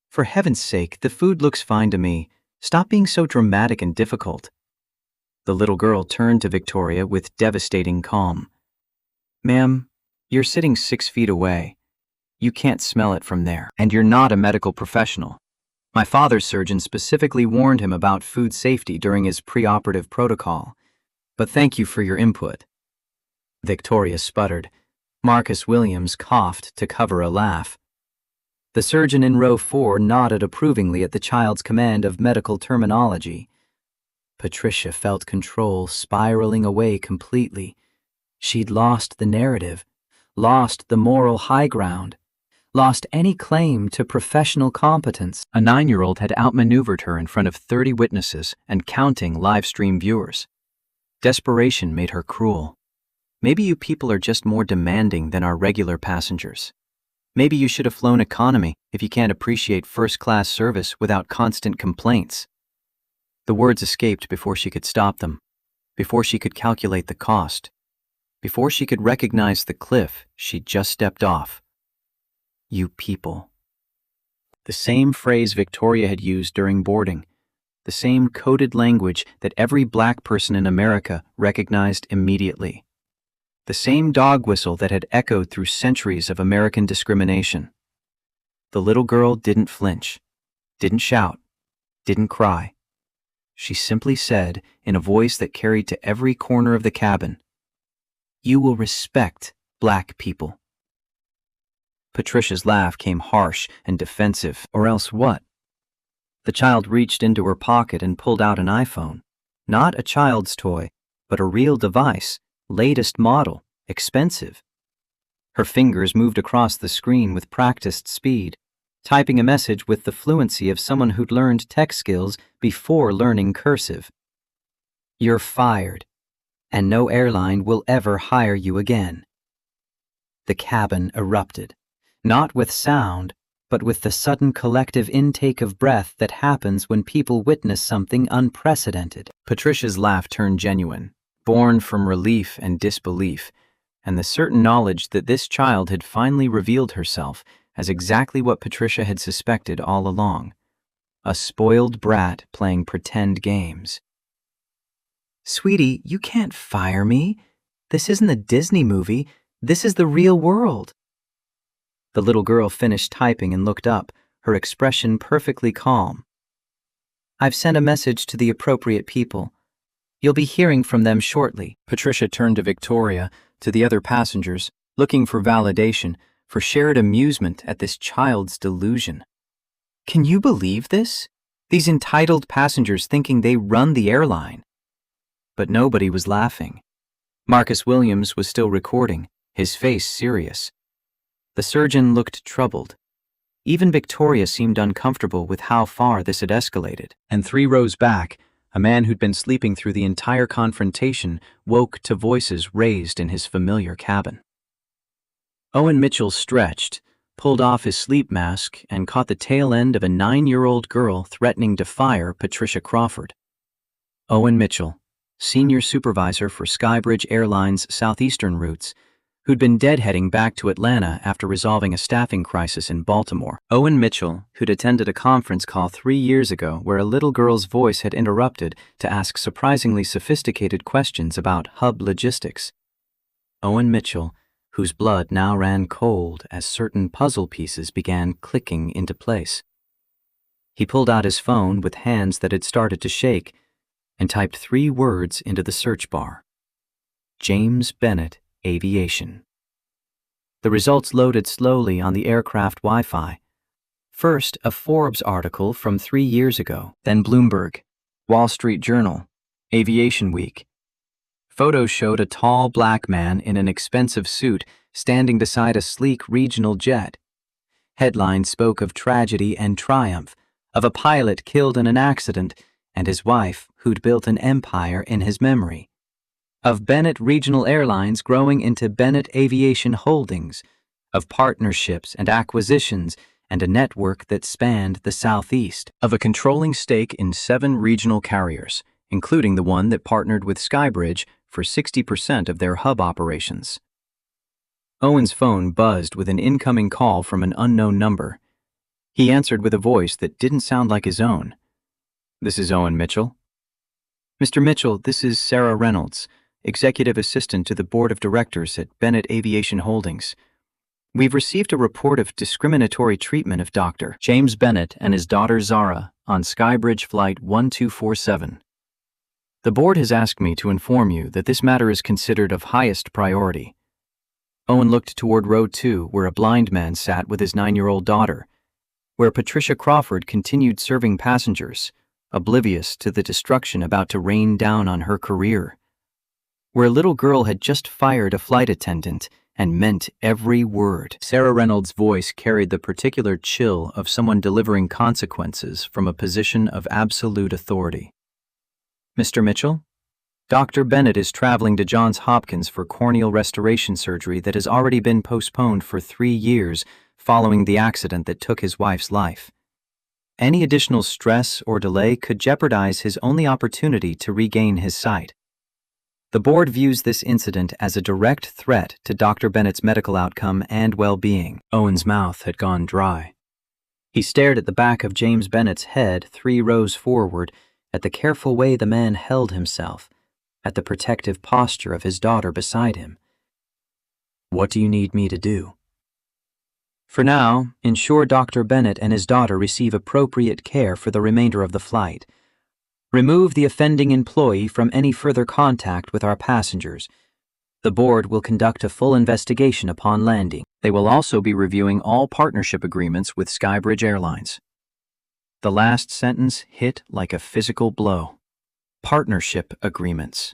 For heaven's sake, the food looks fine to me. Stop being so dramatic and difficult. The little girl turned to Victoria with devastating calm. Ma'am, you're sitting 6 feet away. You can't smell it from there, and you're not a medical professional. My father's surgeon specifically warned him about food safety during his preoperative protocol. But thank you for your input. Victoria sputtered. Marcus Williams coughed to cover a laugh. The surgeon in row 4 nodded approvingly at the child's command of medical terminology. Patricia felt control spiraling away completely. She'd lost the narrative, lost the moral high ground, lost any claim to professional competence. A 9-year-old had outmaneuvered her in front of 30 witnesses and counting live stream viewers. Desperation made her cruel. Maybe you people are just more demanding than our regular passengers. Maybe you should have flown economy if you can't appreciate first-class service without constant complaints. The words escaped before she could stop them, before she could calculate the cost, before she could recognize the cliff she'd just stepped off. You people. The same phrase Victoria had used during boarding, the same coded language that every black person in America recognized immediately. The same dog whistle that had echoed through centuries of American discrimination. The little girl didn't flinch, didn't shout, didn't cry. She simply said, in a voice that carried to every corner of the cabin, "You will respect black people." Patricia's laugh came harsh and defensive. Or else what? The child reached into her pocket and pulled out an iPhone. Not a child's toy, but a real device, latest model, expensive. Her fingers moved across the screen with practiced speed, typing a message with the fluency of someone who'd learned tech skills before learning cursive. You're fired, and no airline will ever hire you again. The cabin erupted, not with sound, but with the sudden collective intake of breath that happens when people witness something unprecedented. Patricia's laugh turned genuine, born from relief and disbelief, and the certain knowledge that this child had finally revealed herself as exactly what Patricia had suspected all along, a spoiled brat playing pretend games. Sweetie, you can't fire me. This isn't a Disney movie. This is the real world. The little girl finished typing and looked up, her expression perfectly calm. I've sent a message to the appropriate people. You'll be hearing from them shortly. Patricia turned to Victoria, to the other passengers, looking for validation, for shared amusement at this child's delusion. Can you believe this? These entitled passengers thinking they run the airline. But nobody was laughing. Marcus Williams was still recording, his face serious. The surgeon looked troubled. Even Victoria seemed uncomfortable with how far this had escalated. And 3 rows back, a man who'd been sleeping through the entire confrontation woke to voices raised in his familiar cabin. Owen Mitchell stretched, pulled off his sleep mask, and caught the tail end of a 9-year-old girl threatening to fire Patricia Crawford. Owen Mitchell, senior supervisor for Skybridge Airlines' southeastern routes, who'd been deadheading back to Atlanta after resolving a staffing crisis in Baltimore. Owen Mitchell, who'd attended a conference call 3 years ago where a little girl's voice had interrupted to ask surprisingly sophisticated questions about hub logistics. Owen Mitchell, whose blood now ran cold as certain puzzle pieces began clicking into place. He pulled out his phone with hands that had started to shake and typed 3 words into the search bar. James Bennett Aviation. The results loaded slowly on the aircraft Wi-Fi. First, a Forbes article from 3 years ago, then Bloomberg, Wall Street Journal, Aviation Week. Photos showed a tall black man in an expensive suit standing beside a sleek regional jet. Headlines spoke of tragedy and triumph, of a pilot killed in an accident, and his wife who'd built an empire in his memory. of Bennett Regional Airlines growing into Bennett Aviation Holdings, of partnerships and acquisitions and a network that spanned the Southeast, of a controlling stake in 7 regional carriers, including the one that partnered with Skybridge for 60% of their hub operations. Owen's phone buzzed with an incoming call from an unknown number. He answered with a voice that didn't sound like his own. "This is Owen Mitchell." "Mr. Mitchell, this is Sarah Reynolds, Executive Assistant to the Board of Directors at Bennett Aviation Holdings. We've received a report of discriminatory treatment of Dr. James Bennett and his daughter Zara on Skybridge Flight 1247. The board has asked me to inform you that this matter is considered of highest priority." Owen looked toward row 2, where a blind man sat with his 9-year-old daughter, where Patricia Crawford continued serving passengers, oblivious to the destruction about to rain down on her career, where a little girl had just fired a flight attendant and meant every word. Sarah Reynolds' voice carried the particular chill of someone delivering consequences from a position of absolute authority. "Mr. Mitchell? Dr. Bennett is traveling to Johns Hopkins for corneal restoration surgery that has already been postponed for 3 years following the accident that took his wife's life. Any additional stress or delay could jeopardize his only opportunity to regain his sight. The board views this incident as a direct threat to Dr. Bennett's medical outcome and well-being." Owen's mouth had gone dry. He stared at the back of James Bennett's head 3 rows forward, at the careful way the man held himself, at the protective posture of his daughter beside him. "What do you need me to do?" "For now, ensure Dr. Bennett and his daughter receive appropriate care for the remainder of the flight. Remove the offending employee from any further contact with our passengers. The board will conduct a full investigation upon landing. They will also be reviewing all partnership agreements with Skybridge Airlines." The last sentence hit like a physical blow. Partnership agreements.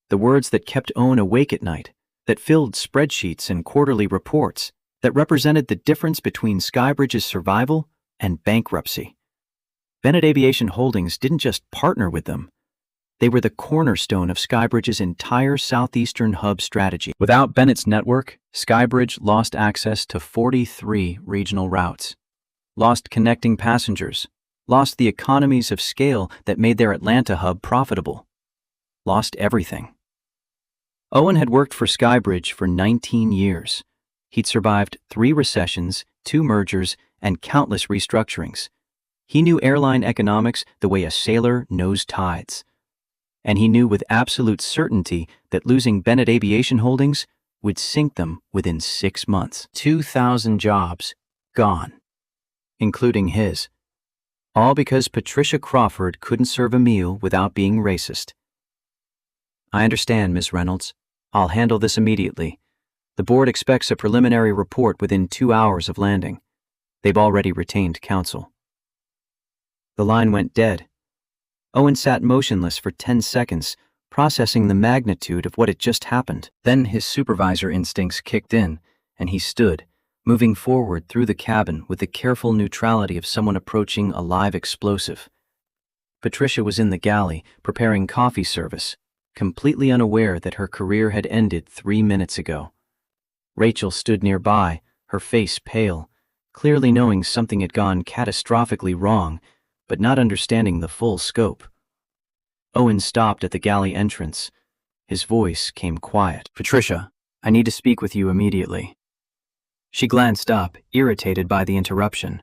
The words that kept Owen awake at night, that filled spreadsheets and quarterly reports, that represented the difference between Skybridge's survival and bankruptcy. Bennett Aviation Holdings didn't just partner with them. They were the cornerstone of Skybridge's entire southeastern hub strategy. Without Bennett's network, Skybridge lost access to 43 regional routes, lost connecting passengers, lost the economies of scale that made their Atlanta hub profitable, lost everything. Owen had worked for Skybridge for 19 years. He'd survived 3 recessions, 2 mergers, and countless restructurings. He knew airline economics the way a sailor knows tides. And he knew with absolute certainty that losing Bennett Aviation Holdings would sink them within 6 months. 2,000 jobs gone, including his. All because Patricia Crawford couldn't serve a meal without being racist. "I understand, Miss Reynolds. I'll handle this immediately. The board expects a preliminary report within 2 hours of landing. They've already retained counsel." The line went dead. Owen sat motionless for 10 seconds, processing the magnitude of what had just happened. Then his supervisor instincts kicked in, and he stood, moving forward through the cabin with the careful neutrality of someone approaching a live explosive. Patricia was in the galley, preparing coffee service, completely unaware that her career had ended 3 minutes ago. Rachel stood nearby, her face pale, clearly knowing something had gone catastrophically wrong, but not understanding the full scope. Owen stopped at the galley entrance. His voice came quiet. "Patricia, I need to speak with you immediately." She glanced up, irritated by the interruption.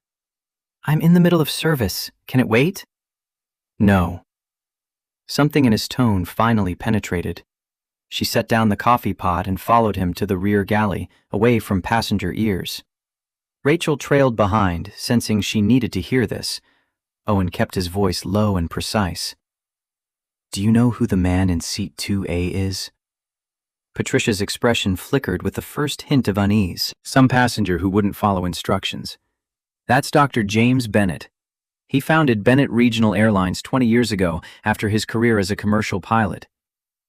"I'm in the middle of service. Can it wait?" "No." Something in his tone finally penetrated. She set down the coffee pot and followed him to the rear galley, away from passenger ears. Rachel trailed behind, sensing she needed to hear this. Owen kept his voice low and precise. "Do you know who the man in seat 2A is?" Patricia's expression flickered with the first hint of unease. "Some passenger who wouldn't follow instructions. That's Dr. James Bennett. He founded Bennett Regional Airlines 20 years ago after his career as a commercial pilot.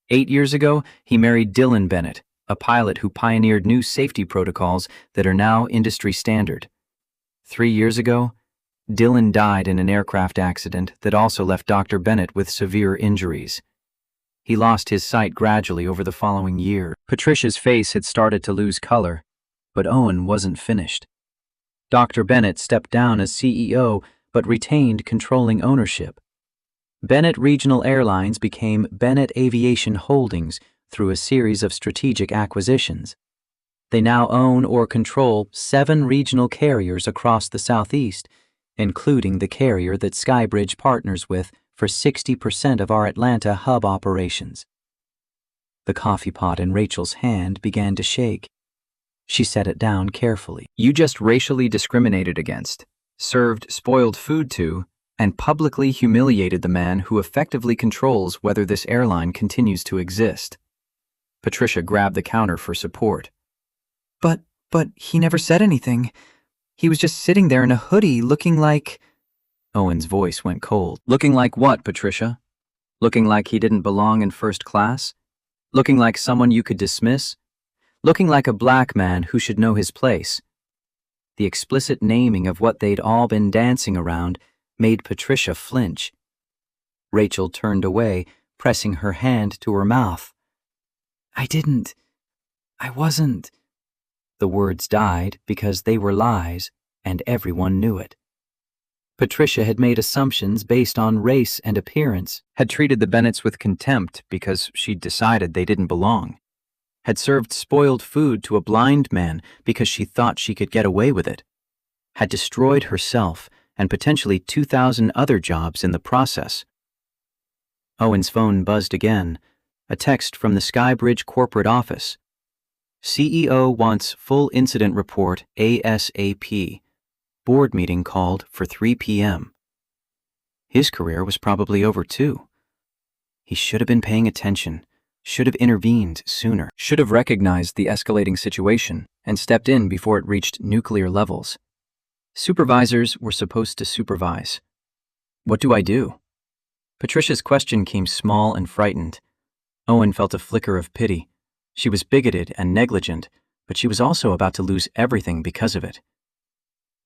8 years ago, he married Dylan Bennett, a pilot who pioneered new safety protocols that are now industry standard. 3 years ago, Dylan died in an aircraft accident that also left Dr. Bennett with severe injuries. He lost his sight gradually over the following year. Patricia's face had started to lose color, but Owen wasn't finished. Dr. Bennett stepped down as CEO, but retained controlling ownership. Bennett Regional Airlines became Bennett Aviation Holdings through a series of strategic acquisitions. They now own or control 7 regional carriers across the Southeast, including the carrier that Skybridge partners with for 60% of our Atlanta hub operations. The coffee pot in Rachel's hand began to shake. She set it down carefully. You just racially discriminated against, served spoiled food to, and publicly humiliated the man who effectively controls whether this airline continues to exist. Patricia grabbed the counter for support. But he never said anything. He was just sitting there in a hoodie looking like... Owen's voice went cold. Looking like what, Patricia? Looking like he didn't belong in first class? Looking like someone you could dismiss? Looking like a black man who should know his place? The explicit naming of what they'd all been dancing around made Patricia flinch. Rachel turned away, pressing her hand to her mouth. I wasn't. The words died because they were lies, and everyone knew it. Patricia had made assumptions based on race and appearance, had treated the Bennetts with contempt because she'd decided they didn't belong, had served spoiled food to a blind man because she thought she could get away with it, had destroyed herself and potentially 2,000 other jobs in the process. Owen's phone buzzed again, a text from the Skybridge corporate office. CEO wants full incident report ASAP. Board meeting called for 3 p.m. His career was probably over too. He should have been paying attention, should have intervened sooner, should have recognized the escalating situation and stepped in before it reached nuclear levels. Supervisors were supposed to supervise. What do I do? Patricia's question came small and frightened. Owen felt a flicker of pity. She was bigoted and negligent, but she was also about to lose everything because of it.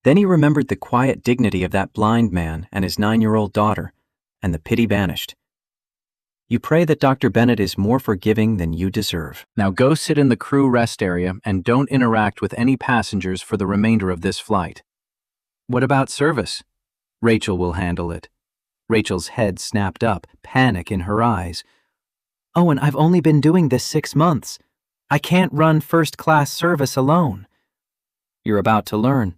Then he remembered the quiet dignity of that blind man and his 9-year-old daughter, and the pity vanished. You pray that Dr. Bennett is more forgiving than you deserve. Now go sit in the crew rest area and don't interact with any passengers for the remainder of this flight. What about service? Rachel will handle it. Rachel's head snapped up, panic in her eyes. Owen, I've only been doing this 6 months. I can't run first-class service alone. You're about to learn.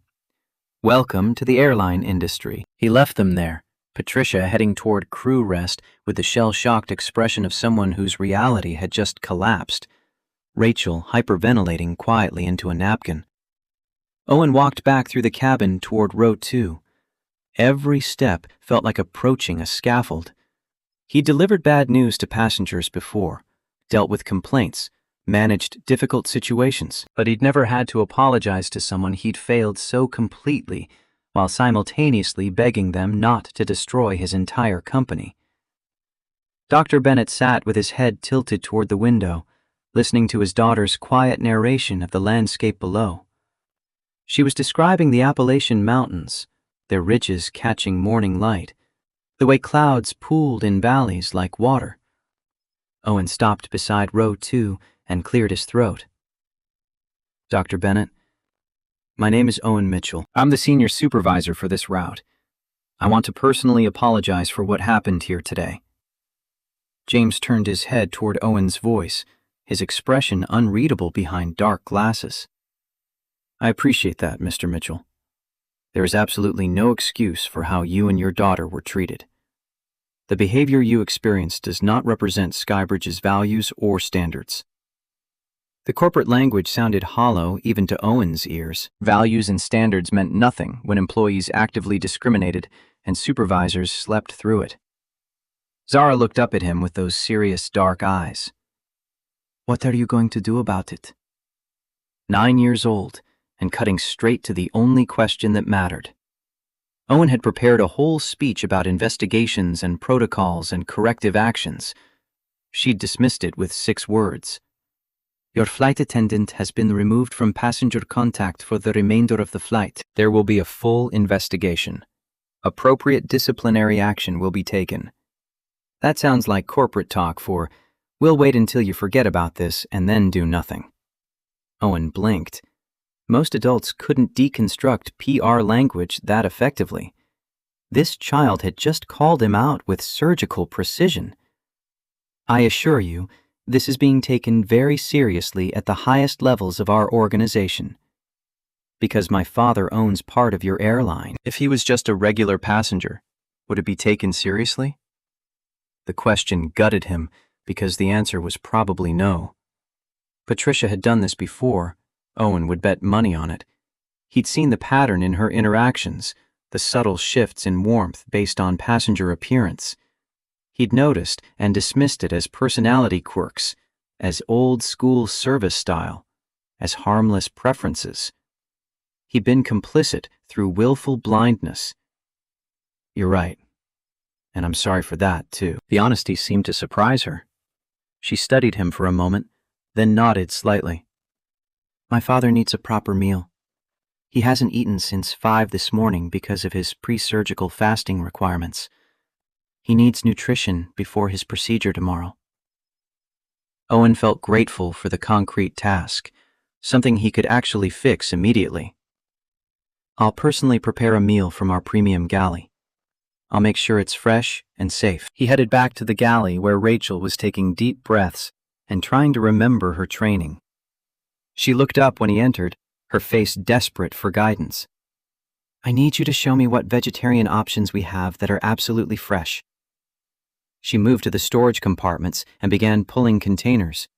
Welcome to the airline industry. He left them there, Patricia heading toward crew rest with the shell-shocked expression of someone whose reality had just collapsed. Rachel hyperventilating quietly into a napkin. Owen walked back through the cabin toward row 2. Every step felt like approaching a scaffold. He'd delivered bad news to passengers before, dealt with complaints, managed difficult situations, but he'd never had to apologize to someone he'd failed so completely while simultaneously begging them not to destroy his entire company. Dr. Bennett sat with his head tilted toward the window, listening to his daughter's quiet narration of the landscape below. She was describing the Appalachian Mountains, their ridges catching morning light, the way clouds pooled in valleys like water. Owen stopped beside row 2 and cleared his throat. Dr. Bennett, my name is Owen Mitchell. I'm the senior supervisor for this route. I want to personally apologize for what happened here today. James turned his head toward Owen's voice, his expression unreadable behind dark glasses. I appreciate that, Mr. Mitchell. There is absolutely no excuse for how you and your daughter were treated. The behavior you experienced does not represent Skybridge's values or standards. The corporate language sounded hollow even to Owen's ears. Values and standards meant nothing when employees actively discriminated and supervisors slept through it. Zara looked up at him with those serious, dark eyes. What are you going to do about it? 9 years old, and cutting straight to the only question that mattered. Owen had prepared a whole speech about investigations and protocols and corrective actions. She'd dismissed it with 6 words. Your flight attendant has been removed from passenger contact for the remainder of the flight. There will be a full investigation. Appropriate disciplinary action will be taken. That sounds like corporate talk for, We'll wait until you forget about this and then do nothing. Owen blinked. Most adults couldn't deconstruct PR language that effectively. This child had just called him out with surgical precision. I assure you, this is being taken very seriously at the highest levels of our organization. Because my father owns part of your airline. If he was just a regular passenger, would it be taken seriously? The question gutted him because the answer was probably no. Patricia had done this before. Owen would bet money on it. He'd seen the pattern in her interactions, the subtle shifts in warmth based on passenger appearance. He'd noticed and dismissed it as personality quirks, as old-school service style, as harmless preferences. He'd been complicit through willful blindness. You're right. And I'm sorry for that, too. The honesty seemed to surprise her. She studied him for a moment, then nodded slightly. My father needs a proper meal. He hasn't eaten since 5 this morning because of his pre-surgical fasting requirements. He needs nutrition before his procedure tomorrow. Owen felt grateful for the concrete task, something he could actually fix immediately. I'll personally prepare a meal from our premium galley. I'll make sure it's fresh and safe. He headed back to the galley where Rachel was taking deep breaths and trying to remember her training. She looked up when he entered, her face desperate for guidance. I need you to show me what vegetarian options we have that are absolutely fresh. She moved to the storage compartments and began pulling containers.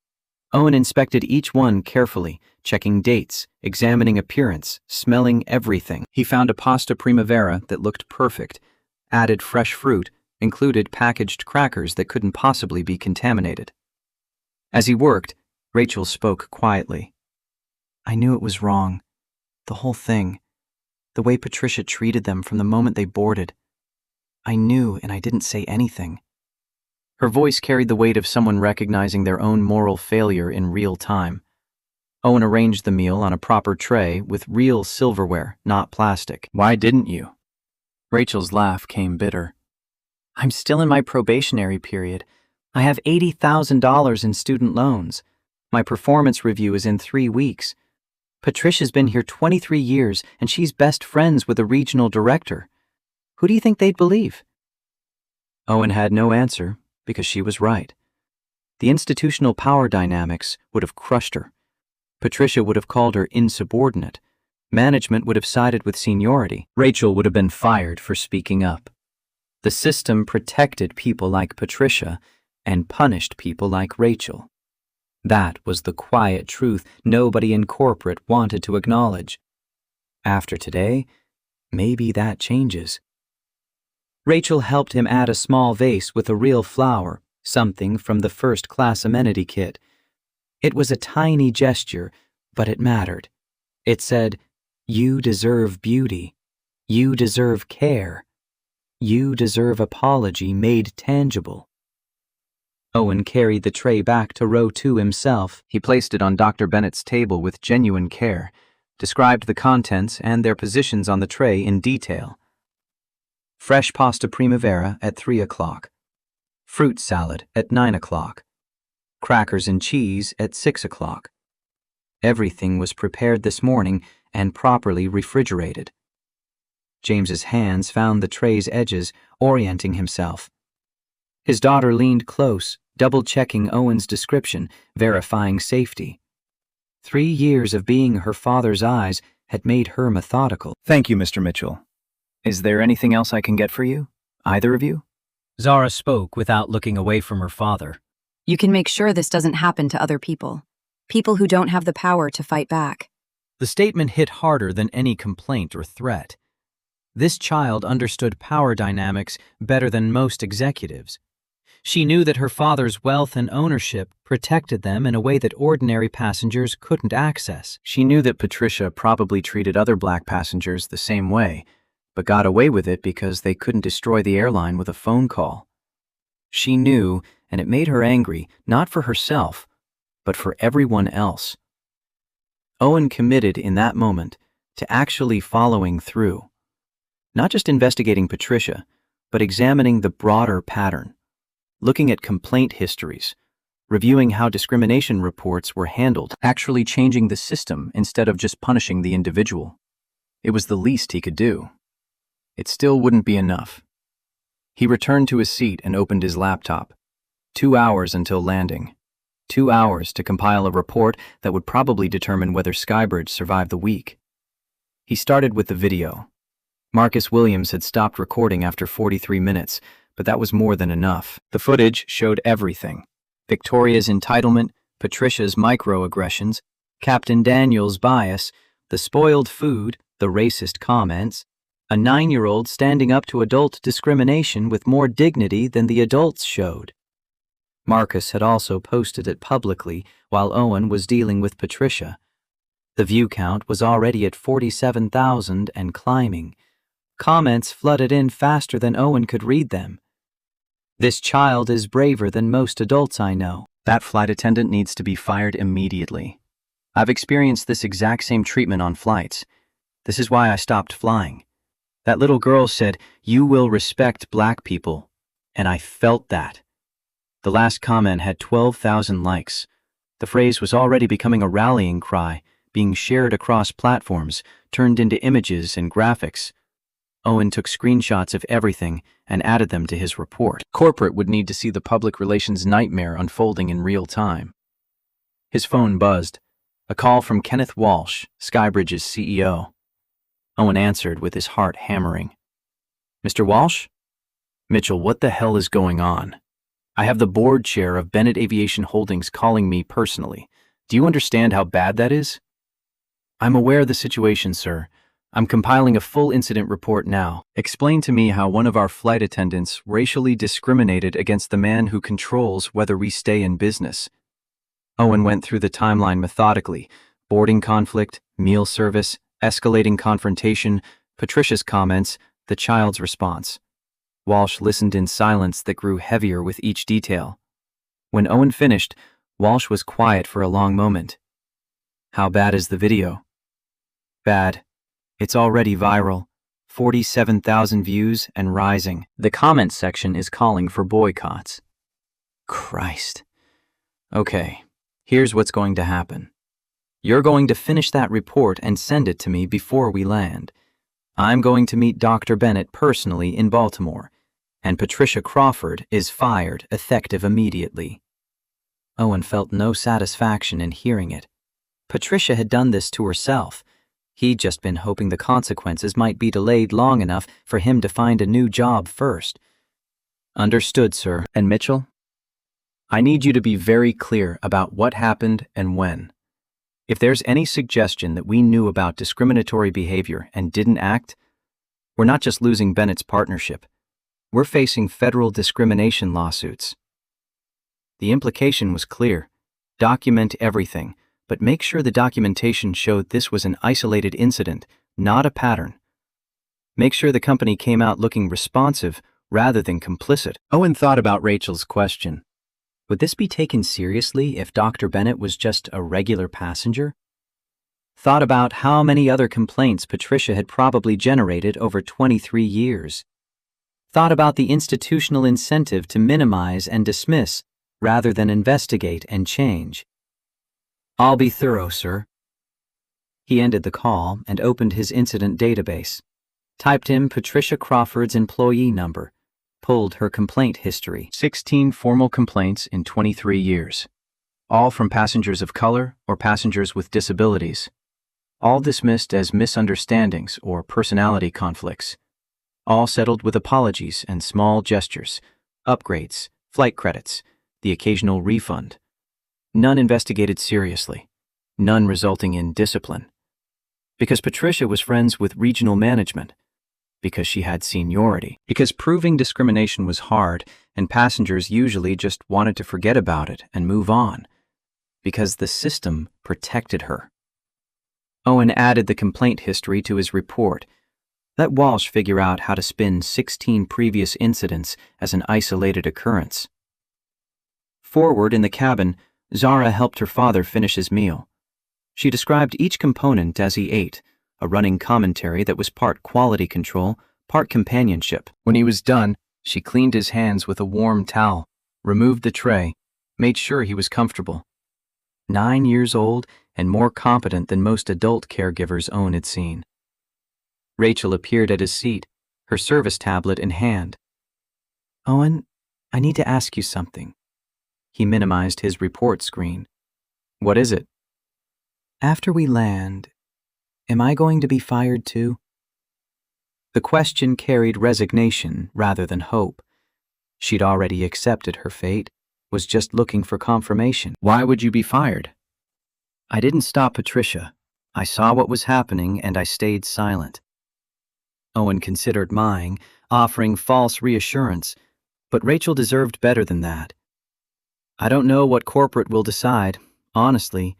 Owen inspected each one carefully, checking dates, examining appearance, smelling everything. He found a pasta primavera that looked perfect, added fresh fruit, included packaged crackers that couldn't possibly be contaminated. As he worked, Rachel spoke quietly. I knew it was wrong. The whole thing. The way Patricia treated them from the moment they boarded. I knew, and I didn't say anything. Her voice carried the weight of someone recognizing their own moral failure in real time. Owen arranged the meal on a proper tray with real silverware, not plastic. Why didn't you? Rachel's laugh came bitter. I'm still in my probationary period. I have $80,000 in student loans. My performance review is in 3 weeks. Patricia's been here 23 years, and she's best friends with the regional director. Who do you think they'd believe? Owen had no answer, because she was right. The institutional power dynamics would have crushed her. Patricia would have called her insubordinate. Management would have sided with seniority. Rachel would have been fired for speaking up. The system protected people like Patricia and punished people like Rachel. That was the quiet truth nobody in corporate wanted to acknowledge. After today, maybe that changes. Rachel helped him add a small vase with a real flower, something from the first-class amenity kit. It was a tiny gesture, but it mattered. It said, you deserve beauty. You deserve care. You deserve apology made tangible. Owen carried the tray back to row 2 himself. He placed it on Dr. Bennett's table with genuine care, described the contents and their positions on the tray in detail. Fresh pasta primavera at 3 o'clock. Fruit salad at 9 o'clock. Crackers and cheese at 6 o'clock. Everything was prepared this morning and properly refrigerated. James's hands found the tray's edges, orienting himself. His daughter leaned close, double-checking Owen's description, verifying safety. 3 years of being her father's eyes had made her methodical. Thank you, Mr. Mitchell. Is there anything else I can get for you? Either of you? Zara spoke without looking away from her father. You can make sure this doesn't happen to other people. People who don't have the power to fight back. The statement hit harder than any complaint or threat. This child understood power dynamics better than most executives. She knew that her father's wealth and ownership protected them in a way that ordinary passengers couldn't access. She knew that Patricia probably treated other black passengers the same way, but got away with it because they couldn't destroy the airline with a phone call. She knew, and it made her angry, not for herself, but for everyone else. Owen committed in that moment to actually following through. Not just investigating Patricia, but examining the broader pattern. Looking at complaint histories, reviewing how discrimination reports were handled, actually changing the system instead of just punishing the individual. It was the least he could do. It still wouldn't be enough. He returned to his seat and opened his laptop. 2 hours until landing. 2 hours to compile a report that would probably determine whether Skybridge survived the week. He started with the video. Marcus Williams had stopped recording after 43 minutes, but that was more than enough. The footage showed everything. Victoria's entitlement, Patricia's microaggressions, Captain Daniel's bias, the spoiled food, the racist comments, a 9-year-old standing up to adult discrimination with more dignity than the adults showed. Marcus had also posted it publicly while Owen was dealing with Patricia. The view count was already at 47,000 and climbing. Comments flooded in faster than Owen could read them. This child is braver than most adults I know. That flight attendant needs to be fired immediately. I've experienced this exact same treatment on flights. This is why I stopped flying. That little girl said, "You will respect black people," and I felt that. The last comment had 12,000 likes. The phrase was already becoming a rallying cry, being shared across platforms, turned into images and graphics. Owen took screenshots of everything and added them to his report. Corporate would need to see the public relations nightmare unfolding in real time. His phone buzzed. A call from Kenneth Walsh, Skybridge's CEO. Owen answered with his heart hammering. "Mr. Walsh?" "Mitchell, what the hell is going on? I have the board chair of Bennett Aviation Holdings calling me personally. Do you understand how bad that is?" "I'm aware of the situation, sir. I'm compiling a full incident report now. Explain to me how one of our flight attendants racially discriminated against the man who controls whether we stay in business." Owen went through the timeline methodically. Boarding conflict, meal service, escalating confrontation, Patricia's comments, the child's response. Walsh listened in silence that grew heavier with each detail. When Owen finished, Walsh was quiet for a long moment. "How bad is the video?" "Bad. It's already viral. 47,000 views and rising. The comment section is calling for boycotts." Christ. Okay, here's what's going to happen. You're going to finish that report and send it to me before we land. I'm going to meet Dr. Bennett personally in Baltimore, and Patricia Crawford is fired effective immediately. Owen felt no satisfaction in hearing it. Patricia had done this to herself. He'd just been hoping the consequences might be delayed long enough for him to find a new job first. "Understood, sir." "And Mitchell? I need you to be very clear about what happened and when. If there's any suggestion that we knew about discriminatory behavior and didn't act, we're not just losing Bennett's partnership. We're facing federal discrimination lawsuits." The implication was clear. Document everything, but make sure the documentation showed this was an isolated incident, not a pattern. Make sure the company came out looking responsive rather than complicit. Owen thought about Rachel's question. Would this be taken seriously if Dr. Bennett was just a regular passenger? Thought about how many other complaints Patricia had probably generated over 23 years. Thought about the institutional incentive to minimize and dismiss rather than investigate and change. "I'll be thorough, sir." He ended the call and opened his incident database. Typed in Patricia Crawford's employee number. Pulled her complaint history. 16 formal complaints in 23 years. All from passengers of color or passengers with disabilities. All dismissed as misunderstandings or personality conflicts. All settled with apologies and small gestures, upgrades, flight credits, the occasional refund. None investigated seriously. None resulting in discipline. Because Patricia was friends with regional management. Because she had seniority. Because proving discrimination was hard and passengers usually just wanted to forget about it and move on. Because the system protected her. Owen added the complaint history to his report. Let Walsh figure out how to spin 16 previous incidents as an isolated occurrence. Forward in the cabin, Zara helped her father finish his meal. She described each component as he ate, a running commentary that was part quality control, part companionship. When he was done, she cleaned his hands with a warm towel, removed the tray, made sure he was comfortable. 9 years old and more competent than most adult caregivers Owen had seen. Rachel appeared at his seat, her service tablet in hand. "Owen, I need to ask you something." He minimized his report screen. "What is it?" "After we land, am I going to be fired too?" The question carried resignation rather than hope. She'd already accepted her fate, was just looking for confirmation. "Why would you be fired?" "I didn't stop Patricia. I saw what was happening and I stayed silent." Owen considered lying, offering false reassurance, but Rachel deserved better than that. "I don't know what corporate will decide, honestly,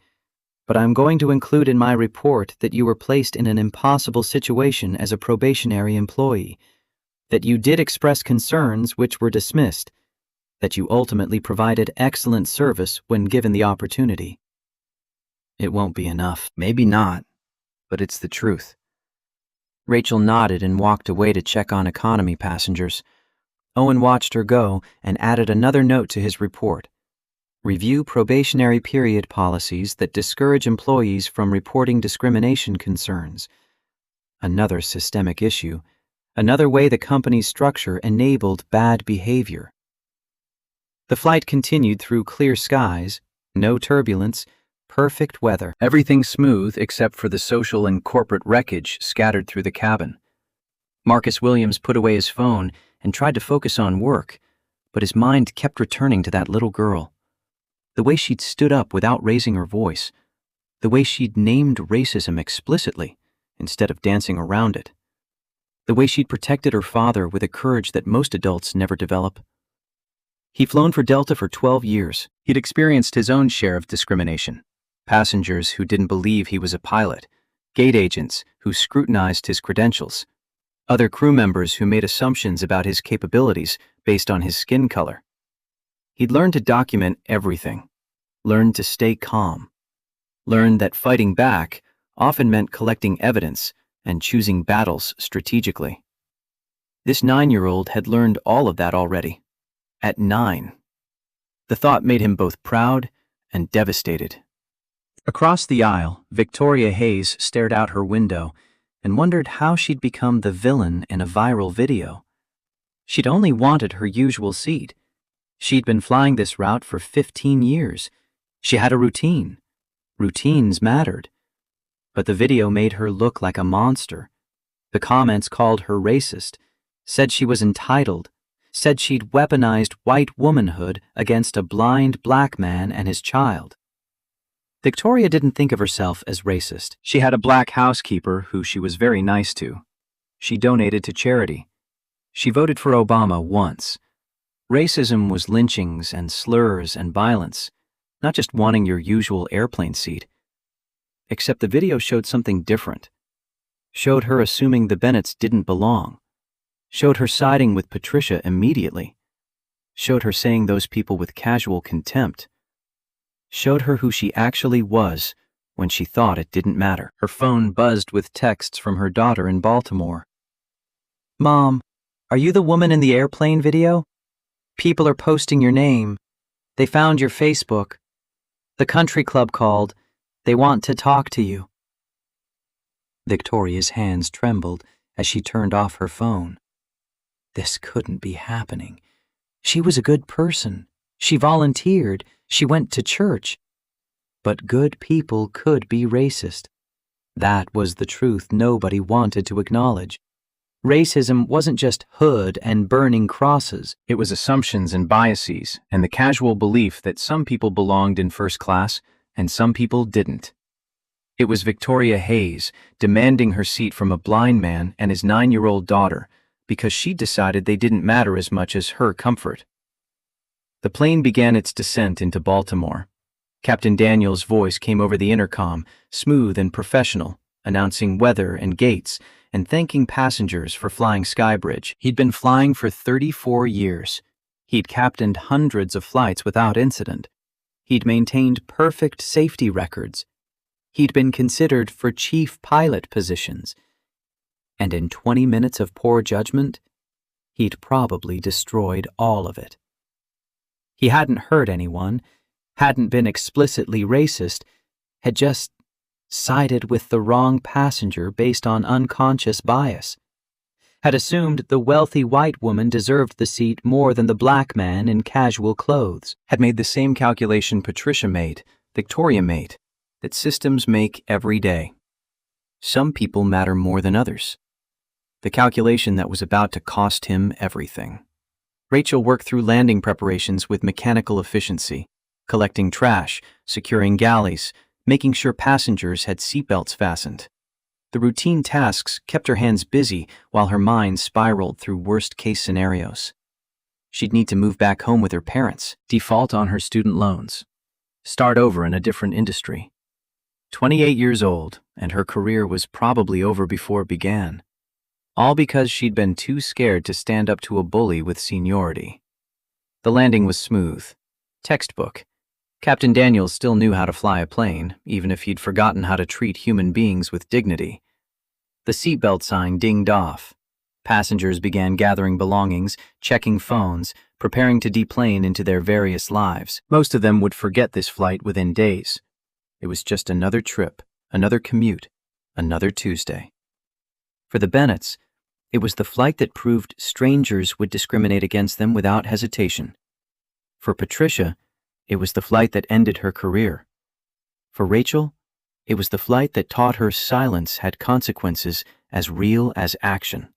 but I'm going to include in my report that you were placed in an impossible situation as a probationary employee, that you did express concerns which were dismissed, that you ultimately provided excellent service when given the opportunity." "It won't be enough." "Maybe not, but it's the truth." Rachel nodded and walked away to check on economy passengers. Owen watched her go and added another note to his report. "Review probationary period policies that discourage employees from reporting discrimination concerns." Another systemic issue, another way the company's structure enabled bad behavior. The flight continued through clear skies, no turbulence, perfect weather. Everything smooth except for the social and corporate wreckage scattered through the cabin. Marcus Williams put away his phone and tried to focus on work, but his mind kept returning to that little girl. The way she'd stood up without raising her voice. The way she'd named racism explicitly instead of dancing around it. The way she'd protected her father with a courage that most adults never develop. He'd flown for Delta for 12 years. He'd experienced his own share of discrimination. Passengers who didn't believe he was a pilot. Gate agents who scrutinized his credentials. Other crew members who made assumptions about his capabilities based on his skin color. He'd learned to document everything. Learned to stay calm. Learned that fighting back often meant collecting evidence and choosing battles strategically. This 9-year-old had learned all of that already. At 9. The thought made him both proud and devastated. Across the aisle, Victoria Hayes stared out her window and wondered how she'd become the villain in a viral video. She'd only wanted her usual seat. She'd been flying this route for 15 years. She had a routine. Routines mattered. But the video made her look like a monster. The comments called her racist, said she was entitled, said she'd weaponized white womanhood against a blind black man and his child. Victoria didn't think of herself as racist. She had a black housekeeper who she was very nice to. She donated to charity. She voted for Obama once. Racism was lynchings and slurs and violence, not just wanting your usual airplane seat. Except the video showed something different. Showed her assuming the Bennetts didn't belong. Showed her siding with Patricia immediately. Showed her saying those people with casual contempt. Showed her who she actually was when she thought it didn't matter. Her phone buzzed with texts from her daughter in Baltimore. "Mom, are you the woman in the airplane video? People are posting your name. They found your Facebook. The country club called. They want to talk to you." Victoria's hands trembled as she turned off her phone. This couldn't be happening. She was a good person. She volunteered. She went to church. But good people could be racist. That was the truth nobody wanted to acknowledge. Racism wasn't just hood and burning crosses. It was assumptions and biases and the casual belief that some people belonged in first class and some people didn't. It was Victoria Hayes demanding her seat from a blind man and his 9-year-old daughter because she decided they didn't matter as much as her comfort. The plane began its descent into Baltimore. Captain Daniel's voice came over the intercom, smooth and professional, announcing weather and gates and thanking passengers for flying Skybridge. He'd been flying for 34 years. He'd captained hundreds of flights without incident. He'd maintained perfect safety records. He'd been considered for chief pilot positions. And in 20 minutes of poor judgment, he'd probably destroyed all of it. He hadn't hurt anyone, hadn't been explicitly racist, had just sided with the wrong passenger based on unconscious bias, had assumed the wealthy white woman deserved the seat more than the black man in casual clothes, had made the same calculation Patricia made, Victoria made, that systems make every day. Some people matter more than others. The calculation that was about to cost him everything. Rachel worked through landing preparations with mechanical efficiency, collecting trash, securing galleys, making sure passengers had seatbelts fastened. The routine tasks kept her hands busy while her mind spiraled through worst-case scenarios. She'd need to move back home with her parents, default on her student loans, start over in a different industry. 28 years old, and her career was probably over before it began. All because she'd been too scared to stand up to a bully with seniority. The landing was smooth. Textbook. Captain Daniels still knew how to fly a plane, even if he'd forgotten how to treat human beings with dignity. The seatbelt sign dinged off. Passengers began gathering belongings, checking phones, preparing to deplane into their various lives. Most of them would forget this flight within days. It was just another trip, another commute, another Tuesday. For the Bennetts, it was the flight that proved strangers would discriminate against them without hesitation. For Patricia, it was the flight that ended her career. For Rachel, it was the flight that taught her silence had consequences as real as action.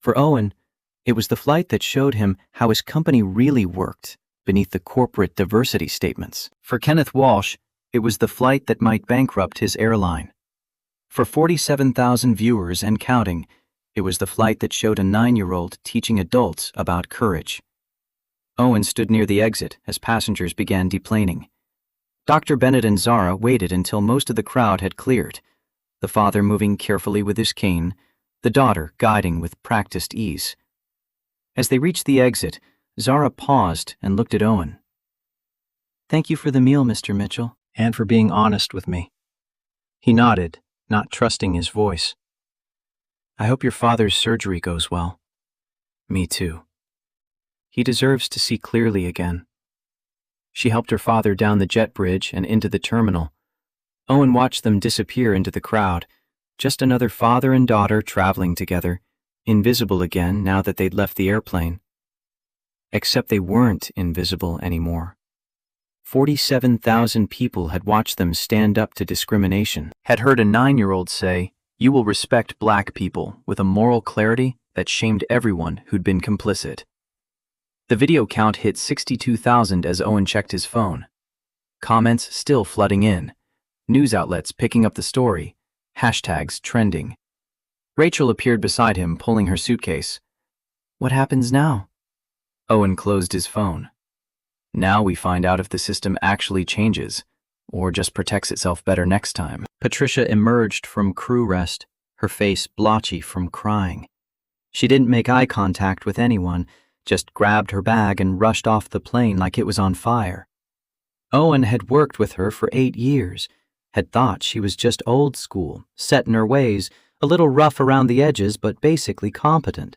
For Owen, it was the flight that showed him how his company really worked beneath the corporate diversity statements. For Kenneth Walsh, it was the flight that might bankrupt his airline. For 47,000 viewers and counting, it was the flight that showed a 9-year-old teaching adults about courage. Owen stood near the exit as passengers began deplaning. Dr. Bennett and Zara waited until most of the crowd had cleared, the father moving carefully with his cane, the daughter guiding with practiced ease. As they reached the exit, Zara paused and looked at Owen. "Thank you for the meal, Mr. Mitchell, and for being honest with me." He nodded, not trusting his voice. "I hope your father's surgery goes well." "Me too. He deserves to see clearly again." She helped her father down the jet bridge and into the terminal. Owen watched them disappear into the crowd, just another father and daughter traveling together, invisible again now that they'd left the airplane. Except they weren't invisible anymore. 47,000 people had watched them stand up to discrimination, had heard a 9-year-old say, "You will respect black people," with a moral clarity that shamed everyone who'd been complicit. The video count hit 62,000 as Owen checked his phone. Comments still flooding in. News outlets picking up the story. Hashtags trending. Rachel appeared beside him, pulling her suitcase. "What happens now?" Owen closed his phone. "Now we find out if the system actually changes, or just protects itself better next time." Patricia emerged from crew rest, her face blotchy from crying. She didn't make eye contact with anyone, just grabbed her bag and rushed off the plane like it was on fire. Owen had worked with her for 8 years, had thought she was just old school, set in her ways, a little rough around the edges but basically competent.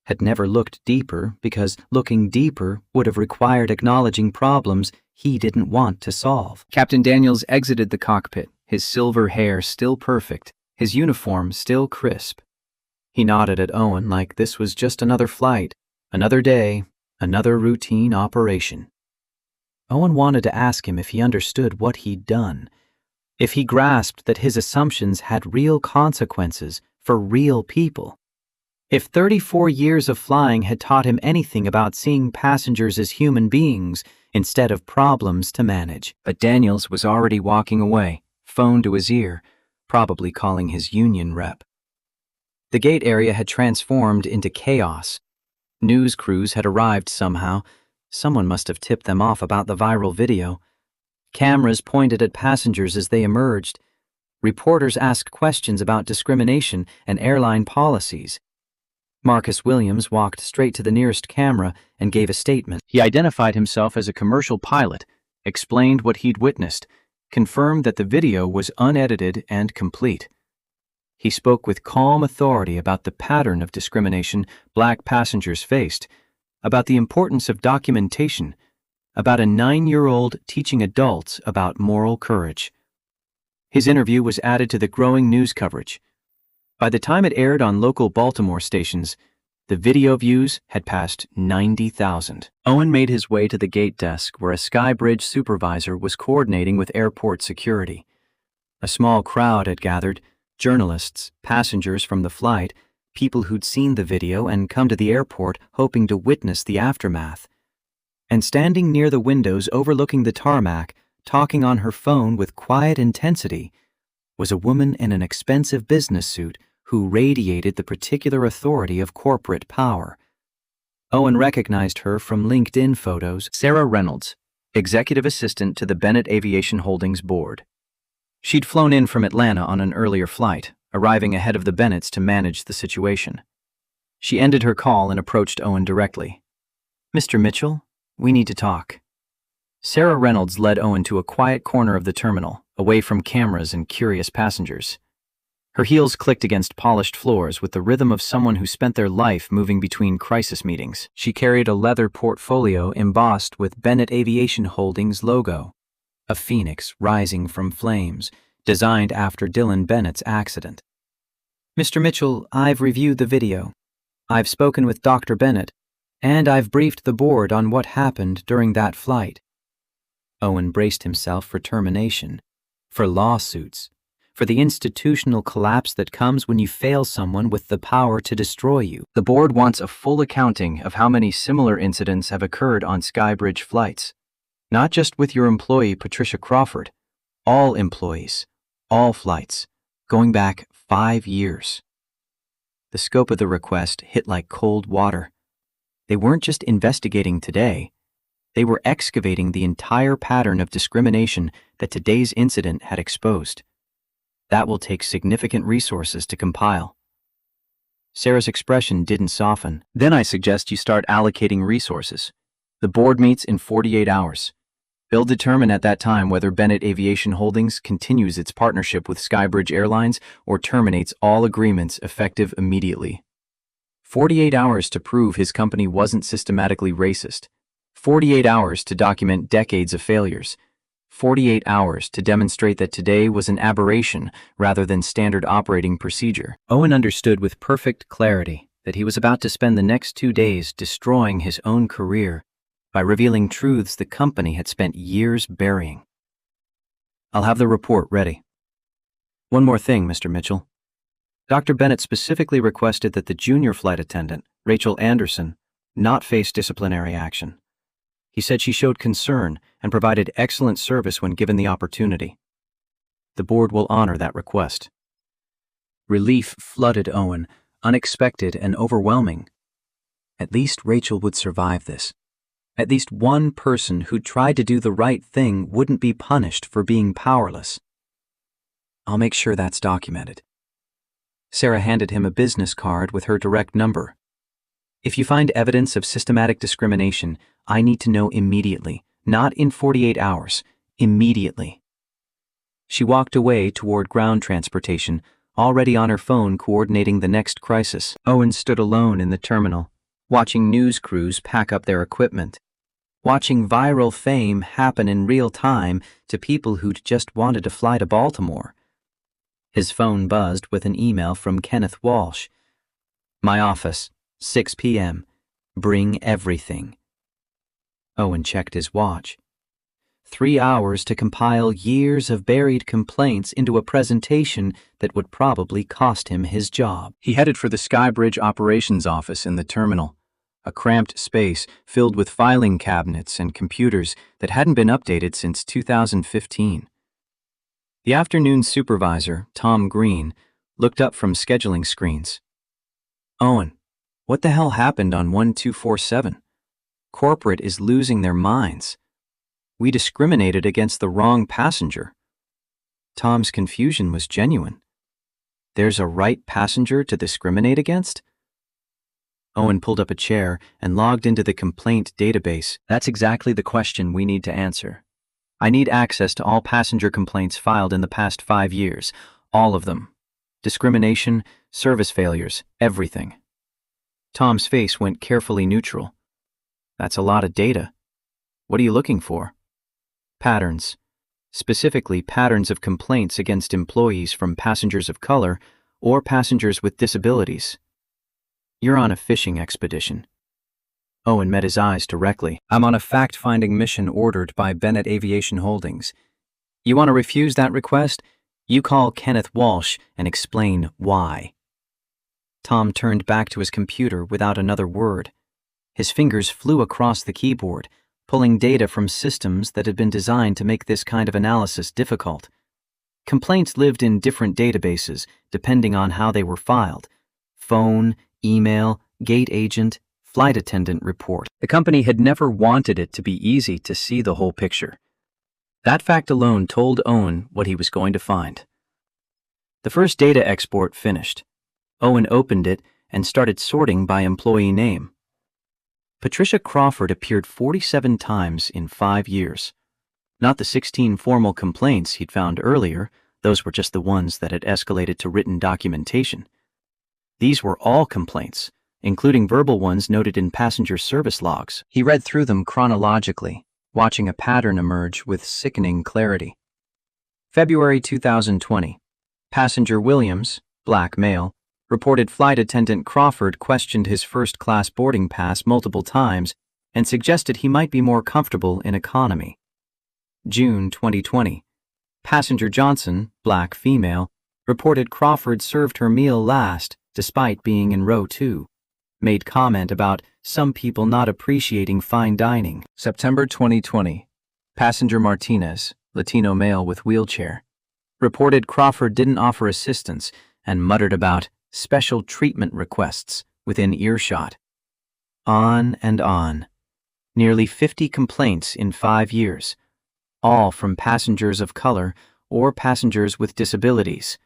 Had never looked deeper because looking deeper would have required acknowledging problems he didn't want to solve. Captain Daniels exited the cockpit, his silver hair still perfect, his uniform still crisp. He nodded at Owen like this was just another flight, another day, another routine operation. Owen wanted to ask him if he understood what he'd done, if he grasped that his assumptions had real consequences for real people. If 34 years of flying had taught him anything about seeing passengers as human beings instead of problems to manage. But Daniels was already walking away, phone to his ear, probably calling his union rep. The gate area had transformed into chaos. News crews had arrived somehow. Someone must have tipped them off about the viral video. Cameras pointed at passengers as they emerged. Reporters asked questions about discrimination and airline policies. Marcus Williams walked straight to the nearest camera and gave a statement. He identified himself as a commercial pilot, explained what he'd witnessed, confirmed that the video was unedited and complete. He spoke with calm authority about the pattern of discrimination black passengers faced, about the importance of documentation, about a 9-year-old teaching adults about moral courage. His interview was added to the growing news coverage. By the time it aired on local Baltimore stations, the video views had passed 90,000. Owen made his way to the gate desk where a Skybridge supervisor was coordinating with airport security. A small crowd had gathered, journalists, passengers from the flight, people who'd seen the video and come to the airport hoping to witness the aftermath. And standing near the windows overlooking the tarmac, talking on her phone with quiet intensity, was a woman in an expensive business suit who radiated the particular authority of corporate power. Owen recognized her from LinkedIn photos. Sarah Reynolds, executive assistant to the Bennett Aviation Holdings board. She'd flown in from Atlanta on an earlier flight, arriving ahead of the Bennetts to manage the situation. She ended her call and approached Owen directly. "Mr. Mitchell, we need to talk." Sarah Reynolds led Owen to a quiet corner of the terminal, away from cameras and curious passengers. Her heels clicked against polished floors with the rhythm of someone who spent their life moving between crisis meetings. She carried a leather portfolio embossed with Bennett Aviation Holdings logo, a phoenix rising from flames, designed after Dylan Bennett's accident. "Mr. Mitchell, I've reviewed the video. I've spoken with Dr. Bennett, and I've briefed the board on what happened during that flight." Owen braced himself for termination, for lawsuits, for the institutional collapse that comes when you fail someone with the power to destroy you. The board wants a full accounting of how many similar incidents have occurred on Skybridge flights. Not just with your employee, Patricia Crawford. All employees, all flights, going back 5 years. The scope of the request hit like cold water. They weren't just investigating today. They were excavating the entire pattern of discrimination that today's incident had exposed. That will take significant resources to compile. Sarah's expression didn't soften. "Then I suggest you start allocating resources. The board meets in 48 hours. They'll determine at that time whether Bennett Aviation Holdings continues its partnership with Skybridge Airlines or terminates all agreements effective immediately. 48 hours to prove his company wasn't systematically racist. 48 hours to document decades of failures. 48 hours to demonstrate that today was an aberration rather than standard operating procedure." Owen understood with perfect clarity that he was about to spend the next 2 days destroying his own career by revealing truths the company had spent years burying. "I'll have the report ready. One more thing, Mr. Mitchell. Dr. Bennett specifically requested that the junior flight attendant, Rachel Anderson, not face disciplinary action. He said she showed concern and provided excellent service when given the opportunity. The board will honor that request." Relief flooded Owen, unexpected and overwhelming. At least Rachel would survive this. At least one person who tried to do the right thing wouldn't be punished for being powerless. "I'll make sure that's documented." Sarah handed him a business card with her direct number. "If you find evidence of systematic discrimination, I need to know immediately, not in 48 hours, immediately." She walked away toward ground transportation, already on her phone coordinating the next crisis. Owen stood alone in the terminal, watching news crews pack up their equipment, watching viral fame happen in real time to people who'd just wanted to fly to Baltimore. His phone buzzed with an email from Kenneth Walsh. "My office, 6 p.m. Bring everything." Owen checked his watch. 3 hours to compile years of buried complaints into a presentation that would probably cost him his job. He headed for the Skybridge operations office in the terminal, a cramped space filled with filing cabinets and computers that hadn't been updated since 2015. The afternoon supervisor, Tom Green, looked up from scheduling screens. "Owen, what the hell happened on 1247? Corporate is losing their minds. We discriminated against the wrong passenger." Tom's confusion was genuine. There's a right passenger to discriminate against? Owen pulled up a chair and logged into the complaint database. That's exactly the question we need to answer. I need access to all passenger complaints filed in the past 5 years. All of them. Discrimination, service failures, everything. Tom's face went carefully neutral. That's a lot of data. What are you looking for? Patterns. Specifically, patterns of complaints against employees from passengers of color or passengers with disabilities. You're on a fishing expedition. Owen met his eyes directly. I'm on a fact-finding mission ordered by Bennett Aviation Holdings. You want to refuse that request? You call Kenneth Walsh and explain why. Tom turned back to his computer without another word. His fingers flew across the keyboard, pulling data from systems that had been designed to make this kind of analysis difficult. Complaints lived in different databases depending on how they were filed: phone, email, gate agent, flight attendant report. The company had never wanted it to be easy to see the whole picture. That fact alone told Owen what he was going to find. The first data export finished. Owen opened it and started sorting by employee name. Patricia Crawford appeared 47 times in 5 years. Not the 16 formal complaints he'd found earlier, those were just the ones that had escalated to written documentation. These were all complaints, including verbal ones noted in passenger service logs. He read through them chronologically, watching a pattern emerge with sickening clarity. February 2020. Passenger Williams, black male, reported flight attendant Crawford questioned his first-class boarding pass multiple times and suggested he might be more comfortable in economy. June 2020. Passenger Johnson, black female, reported Crawford served her meal last despite being in row 2. Made comment about some people not appreciating fine dining. September 2020. Passenger Martinez, Latino male with wheelchair, reported Crawford didn't offer assistance and muttered about special treatment requests within earshot. On and on. Nearly 50 complaints in 5 years, all from passengers of color or passengers with disabilities,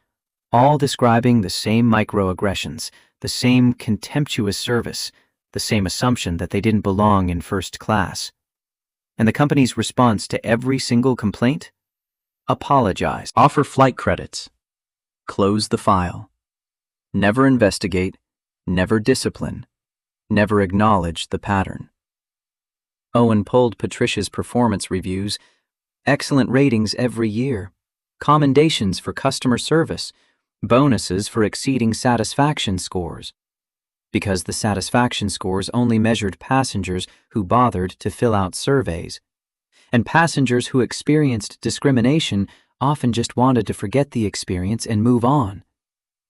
all describing the same microaggressions, the same contemptuous service, the same assumption that they didn't belong in first class. And the company's response to every single complaint? Apologize. Offer flight credits. Close the file. Never investigate, never discipline, never acknowledge the pattern. Owen pulled Patricia's performance reviews. Excellent ratings every year. Commendations for customer service. Bonuses for exceeding satisfaction scores. Because the satisfaction scores only measured passengers who bothered to fill out surveys. And passengers who experienced discrimination often just wanted to forget the experience and move on.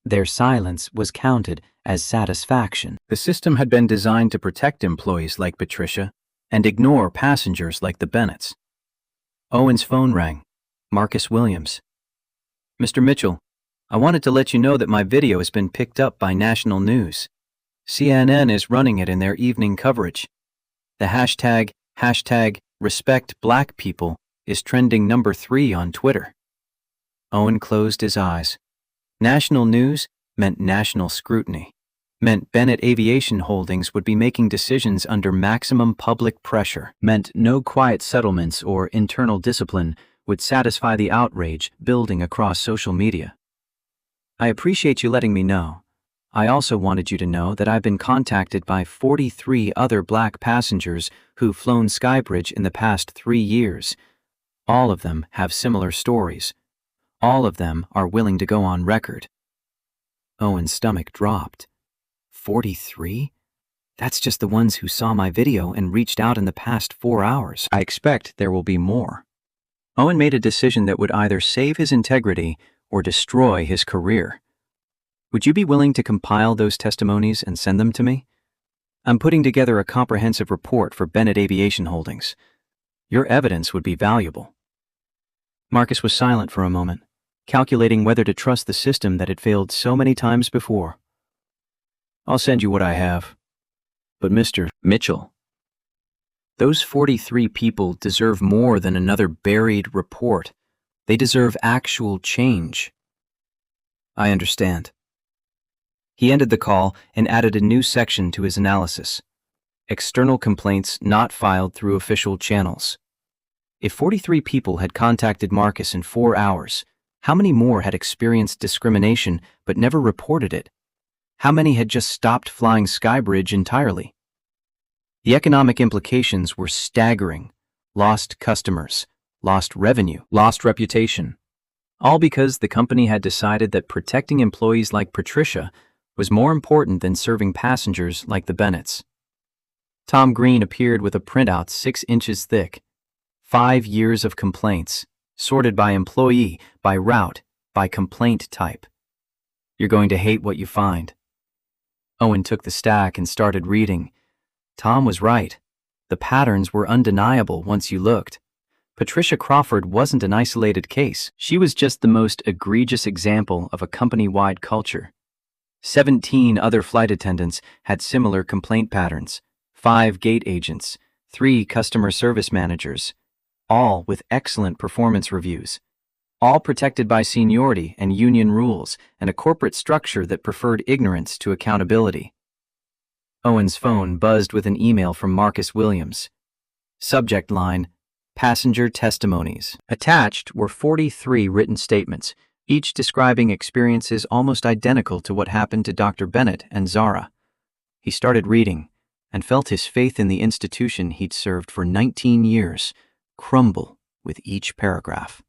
Their silence was counted as satisfaction. The system had been designed to protect employees like Patricia and ignore passengers like the Bennetts. Owen's phone rang. Marcus Williams. Mr. Mitchell, I wanted to let you know that my video has been picked up by national news. CNN is running it in their evening coverage. The hashtag #RespectBlackPeople is trending number 3 on Twitter. Owen closed his eyes. National news meant national scrutiny, meant Bennett Aviation Holdings would be making decisions under maximum public pressure, meant no quiet settlements or internal discipline would satisfy the outrage building across social media. I appreciate you letting me know. I also wanted you to know that I've been contacted by 43 other black passengers who've flown Skybridge in the past 3 years. All of them have similar stories. All of them are willing to go on record. Owen's stomach dropped. 43? That's just the ones who saw my video and reached out in the past 4 hours. I expect there will be more. Owen made a decision that would either save his integrity or destroy his career. Would you be willing to compile those testimonies and send them to me? I'm putting together a comprehensive report for Bennett Aviation Holdings. Your evidence would be valuable. Marcus was silent for a moment, calculating whether to trust the system that had failed so many times before. I'll send you what I have. But Mr. Mitchell, those 43 people deserve more than another buried report. They deserve actual change. I understand. He ended the call and added a new section to his analysis. External complaints not filed through official channels. If 43 people had contacted Marcus in 4 hours, how many more had experienced discrimination but never reported it? How many had just stopped flying Skybridge entirely? The economic implications were staggering. lost customers, lost revenue, lost reputation. All because the company had decided that protecting employees like Patricia was more important than serving passengers like the Bennetts. Tom Green appeared with a printout 6 inches thick. 5 years of complaints, sorted by employee, by route, by complaint type. You're going to hate what you find. Owen took the stack and started reading. Tom was right. The patterns were undeniable once you looked. Patricia Crawford wasn't an isolated case. She was just the most egregious example of a company-wide culture. 17 other flight attendants had similar complaint patterns. 5 gate agents, 3 customer service managers, all with excellent performance reviews. All protected by seniority and union rules and a corporate structure that preferred ignorance to accountability. Owen's phone buzzed with an email from Marcus Williams. Subject line, Passenger Testimonies. Attached were 43 written statements, each describing experiences almost identical to what happened to Dr. Bennett and Zara. He started reading and felt his faith in the institution he'd served for 19 years crumble with each paragraph.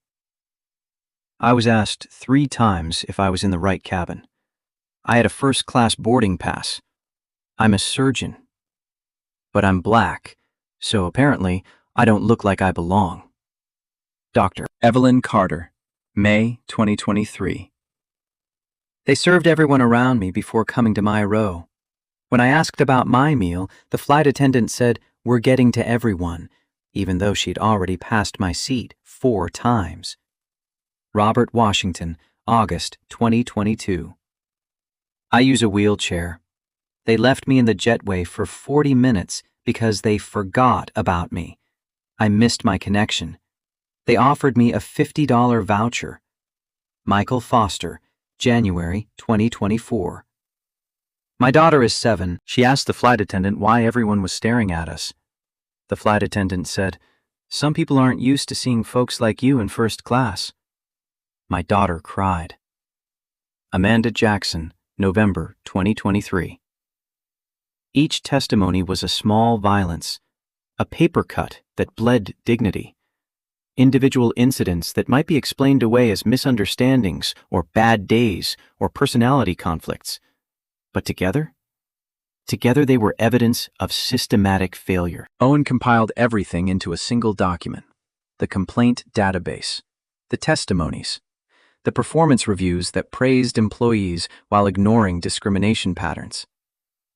I was asked 3 times if I was in the right cabin. I had a first-class boarding pass. I'm a surgeon. But I'm black, so apparently I don't look like I belong. Dr. Evelyn Carter, May 2023. They served everyone around me before coming to my row. When I asked about my meal, the flight attendant said, "We're getting to everyone," even though she'd already passed my seat 4 times. Robert Washington, August 2022. I use a wheelchair. They left me in the jetway for 40 minutes because they forgot about me. I missed my connection. They offered me a $50 voucher. Michael Foster, January 2024. My daughter is 7. She asked the flight attendant why everyone was staring at us. The flight attendant said, "Some people aren't used to seeing folks like you in first class." My daughter cried. Amanda Jackson, November 2023. Each testimony was a small violence, a paper cut that bled dignity. Individual incidents that might be explained away as misunderstandings or bad days or personality conflicts. But together they were evidence of systematic failure. Owen compiled everything into a single document. The complaint database, the testimonies, the performance reviews that praised employees while ignoring discrimination patterns,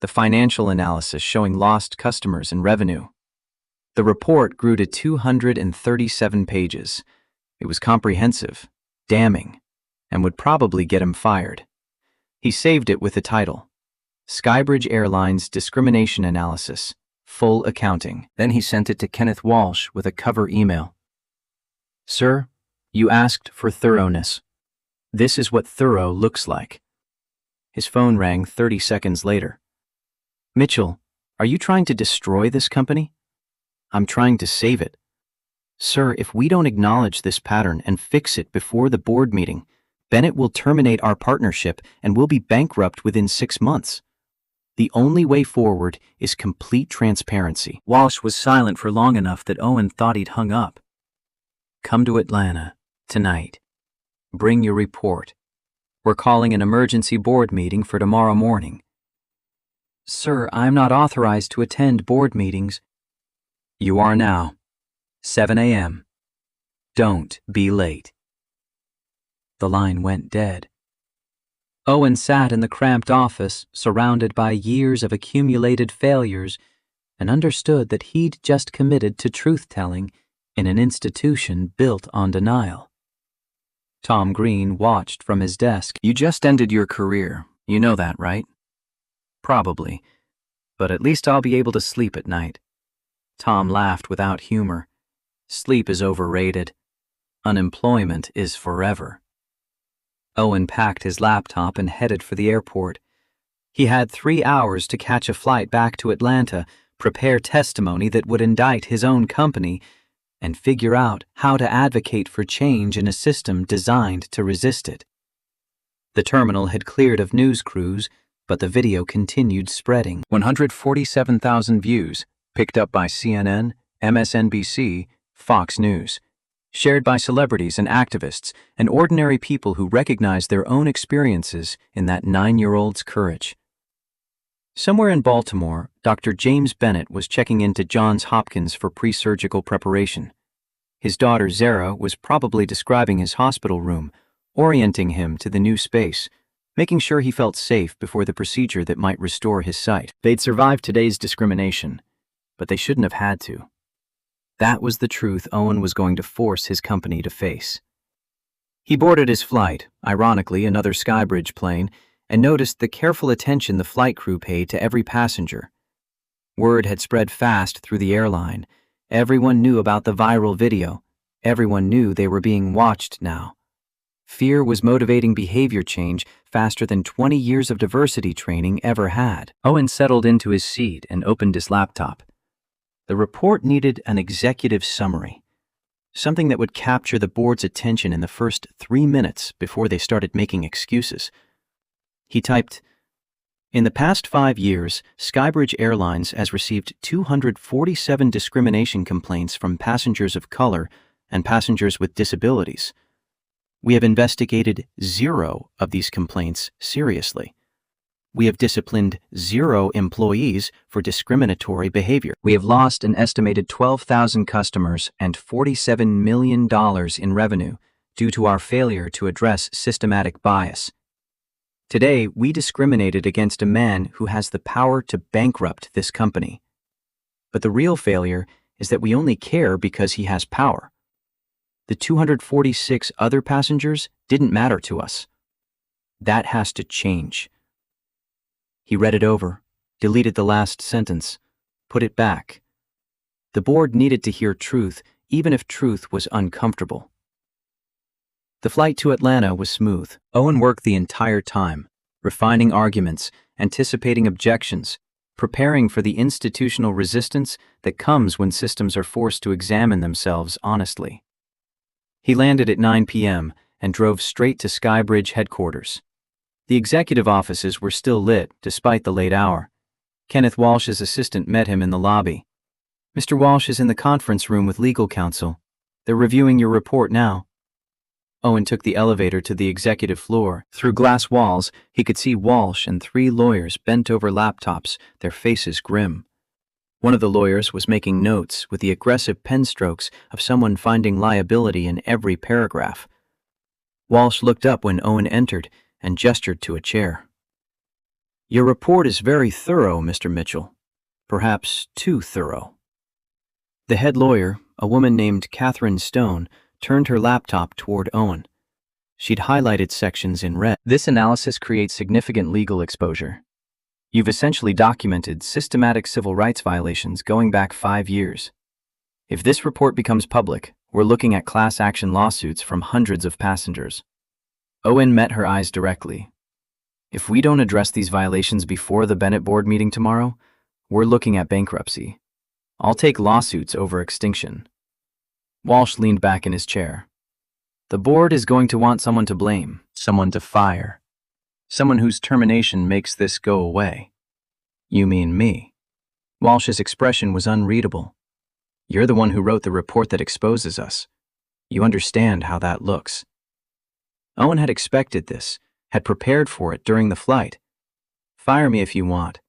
the financial analysis showing lost customers and revenue. The report grew to 237 pages. It was comprehensive, damning, and would probably get him fired. He saved it with the title, Skybridge Airlines Discrimination Analysis, Full Accounting. Then he sent it to Kenneth Walsh with a cover email. "Sir, you asked for thoroughness. This is what thorough looks like." His phone rang 30 seconds later. "Mitchell, are you trying to destroy this company?" "I'm trying to save it. Sir, if we don't acknowledge this pattern and fix it before the board meeting, Bennett will terminate our partnership and we'll be bankrupt within 6 months. The only way forward is complete transparency." Walsh was silent for long enough that Owen thought he'd hung up. "Come to Atlanta, tonight. Bring your report. We're calling an emergency board meeting for tomorrow morning." "Sir, I'm not authorized to attend board meetings." "You are now. 7 a.m. Don't be late." The line went dead. Owen sat in the cramped office, surrounded by years of accumulated failures, and understood that he'd just committed to truth-telling in an institution built on denial. Tom Green watched from his desk. "You just ended your career. You know that, right?" "Probably. But at least I'll be able to sleep at night." Tom laughed without humor. "Sleep is overrated. Unemployment is forever." Owen packed his laptop and headed for the airport. He had 3 hours to catch a flight back to Atlanta, prepare testimony that would indict his own company, and figure out how to advocate for change in a system designed to resist it. The terminal had cleared of news crews, but the video continued spreading. 147,000 views, picked up by CNN, MSNBC, Fox News, shared by celebrities and activists and ordinary people who recognize their own experiences in that 9-year-old's courage. Somewhere in Baltimore, Dr. James Bennett was checking into Johns Hopkins for pre-surgical preparation. His daughter Zara was probably describing his hospital room, orienting him to the new space, making sure he felt safe before the procedure that might restore his sight. They'd survived today's discrimination, but they shouldn't have had to. That was the truth Owen was going to force his company to face. He boarded his flight, ironically another Skybridge plane, and noticed the careful attention the flight crew paid to every passenger. Word had spread fast through the airline. Everyone knew about the viral video. Everyone knew they were being watched now. Fear was motivating behavior change faster than 20 years of diversity training ever had. Owen settled into his seat and opened his laptop. The report needed an executive summary, something that would capture the board's attention in the first 3 minutes before they started making excuses. He typed, "In the past 5 years, Skybridge Airlines has received 247 discrimination complaints from passengers of color and passengers with disabilities. We have investigated 0 of these complaints seriously. We have disciplined 0 employees for discriminatory behavior. We have lost an estimated 12,000 customers and $47 million in revenue due to our failure to address systematic bias. Today, we discriminated against a man who has the power to bankrupt this company. But the real failure is that we only care because he has power. The 246 other passengers didn't matter to us. That has to change." He read it over, deleted the last sentence, put it back. The board needed to hear truth, even if truth was uncomfortable. The flight to Atlanta was smooth. Owen worked the entire time, refining arguments, anticipating objections, preparing for the institutional resistance that comes when systems are forced to examine themselves honestly. He landed at 9 p.m. and drove straight to Skybridge headquarters. The executive offices were still lit despite the late hour. Kenneth Walsh's assistant met him in the lobby. "Mr. Walsh is in the conference room with legal counsel. They're reviewing your report now." Owen took the elevator to the executive floor. Through glass walls, he could see Walsh and 3 lawyers bent over laptops, their faces grim. One of the lawyers was making notes with the aggressive pen strokes of someone finding liability in every paragraph. Walsh looked up when Owen entered and gestured to a chair. "Your report is very thorough, Mr. Mitchell. Perhaps too thorough." The head lawyer, a woman named Catherine Stone, turned her laptop toward Owen. She'd highlighted sections in red. "This analysis creates significant legal exposure. You've essentially documented systematic civil rights violations going back 5 years. If this report becomes public, we're looking at class action lawsuits from hundreds of passengers." Owen met her eyes directly. "If we don't address these violations before the Bennett board meeting tomorrow, we're looking at bankruptcy. I'll take lawsuits over extinction." Walsh leaned back in his chair. "The board is going to want someone to blame, someone to fire, someone whose termination makes this go away." "You mean me?" Walsh's expression was unreadable. "You're the one who wrote the report that exposes us. You understand how that looks." Owen had expected this, had prepared for it during the flight. "Fire me if you want,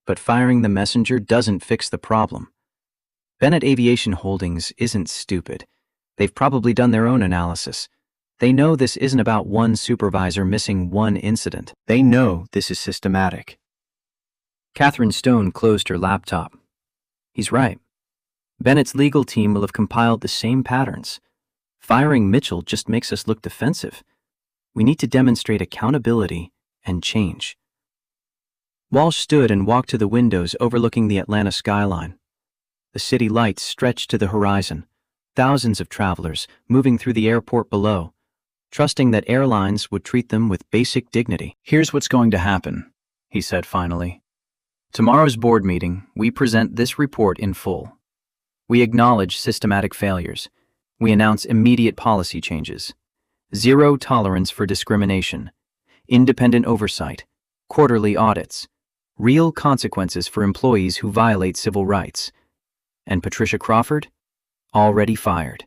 but firing the messenger doesn't fix the problem. Bennett Aviation Holdings isn't stupid. They've probably done their own analysis. They know this isn't about one supervisor missing one incident. They know this is systematic." Catherine Stone closed her laptop. "He's right. Bennett's legal team will have compiled the same patterns. Firing Mitchell just makes us look defensive. We need to demonstrate accountability and change." Walsh stood and walked to the windows overlooking the Atlanta skyline. The city lights stretched to the horizon, thousands of travelers moving through the airport below, trusting that airlines would treat them with basic dignity. "Here's what's going to happen," he said finally. "Tomorrow's board meeting, we present this report in full. We acknowledge systematic failures. We announce immediate policy changes. 0 tolerance for discrimination, independent oversight, quarterly audits, real consequences for employees who violate civil rights. And Patricia Crawford? already fired,